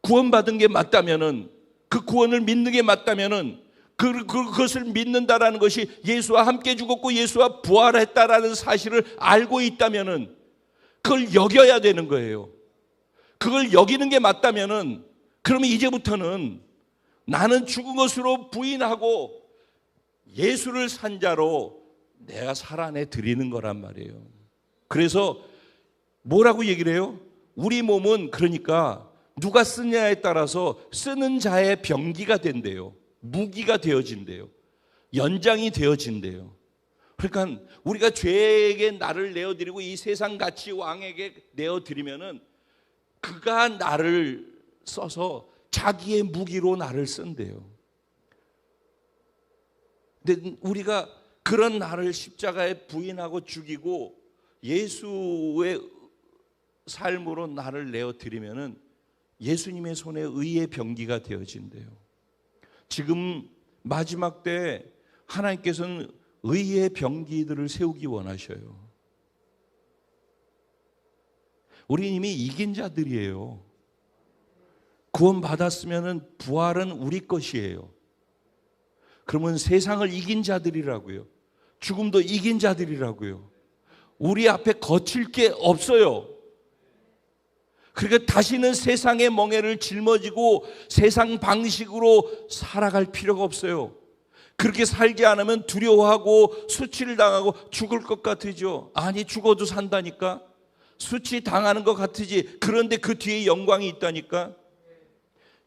구원받은 게 맞다면은, 그 구원을 믿는 게 맞다면은, 그것을 믿는다라는 것이 예수와 함께 죽었고 예수와 부활했다라는 사실을 알고 있다면은 그걸 여겨야 되는 거예요. 그걸 여기는 게 맞다면은, 그러면 이제부터는 나는 죽은 것으로 부인하고 예수를 산 자로 내가 살아내 드리는 거란 말이에요. 그래서 뭐라고 얘기를 해요? 우리 몸은 그러니까 누가 쓰냐에 따라서 쓰는 자의 병기가 된대요. 무기가 되어진대요. 연장이 되어진대요. 그러니까 우리가 죄에게 나를 내어드리고 이 세상 가치 왕에게 내어드리면은 그가 나를 써서 자기의 무기로 나를 쓴대요. 근데 우리가 그런 나를 십자가에 부인하고 죽이고 예수의 삶으로 나를 내어드리면은 예수님의 손에 의의 병기가 되어진대요. 지금 마지막 때 하나님께서는 의의 병기들을 세우기 원하셔요. 우리 이미 이긴 자들이에요. 구원 받았으면 부활은 우리 것이에요. 그러면 세상을 이긴 자들이라고요. 죽음도 이긴 자들이라고요. 우리 앞에 거칠 게 없어요. 그러니까 다시는 세상의 멍에를 짊어지고 세상 방식으로 살아갈 필요가 없어요. 그렇게 살지 않으면 두려워하고 수치를 당하고 죽을 것 같으죠. 아니, 죽어도 산다니까. 수치 당하는 것 같으지. 그런데 그 뒤에 영광이 있다니까.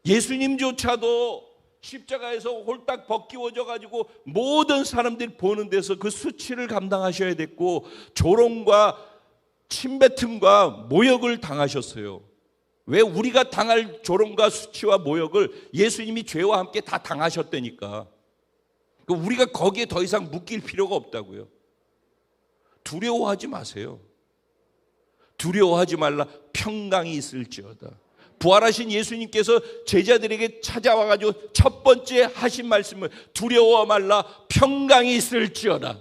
예수님조차도 십자가에서 홀딱 벗기워져 가지고 모든 사람들이 보는 데서 그 수치를 감당하셔야 됐고 조롱과 침뱉음과 모욕을 당하셨어요. 왜? 우리가 당할 조롱과 수치와 모욕을 예수님이 죄와 함께 다 당하셨다니까. 우리가 거기에 더 이상 묶일 필요가 없다고요. 두려워하지 마세요. 두려워하지 말라. 평강이 있을지어다. 부활하신 예수님께서 제자들에게 찾아와가지고 첫 번째 하신 말씀은 두려워 말라. 평강이 있을지어다.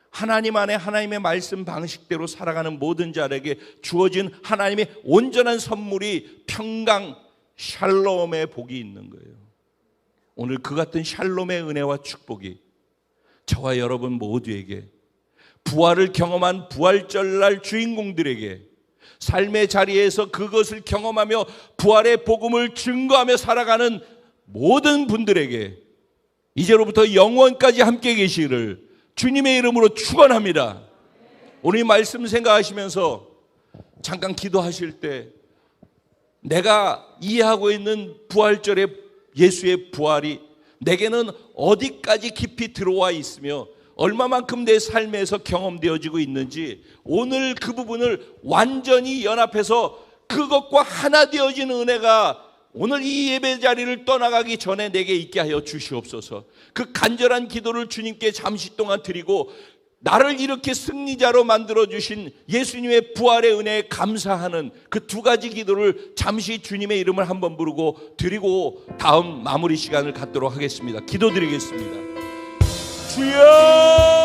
하나님 안에 하나님의 말씀 방식대로 살아가는 모든 자에게 주어진 하나님의 온전한 선물이 평강, 샬롬의 복이 있는 거예요. 오늘 그 같은 샬롬의 은혜와 축복이 저와 여러분 모두에게, 부활을 경험한 부활절날 주인공들에게, 삶의 자리에서 그것을 경험하며 부활의 복음을 증거하며 살아가는 모든 분들에게 이제로부터 영원까지 함께 계시기를 주님의 이름으로 축원합니다. 오늘 이 말씀 생각하시면서 잠깐 기도하실 때 내가 이해하고 있는 부활절의 예수의 부활이 내게는 어디까지 깊이 들어와 있으며 얼마만큼 내 삶에서 경험되어지고 있는지, 오늘 그 부분을 완전히 연합해서 그것과 하나 되어지는 은혜가 오늘 이 예배 자리를 떠나가기 전에 내게 있게 하여 주시옵소서. 그 간절한 기도를 주님께 잠시 동안 드리고, 나를 이렇게 승리자로 만들어주신 예수님의 부활의 은혜에 감사하는 그 두 가지 기도를 잠시 주님의 이름을 한번 부르고 드리고 다음 마무리 시간을 갖도록 하겠습니다. 기도드리겠습니다. 주여!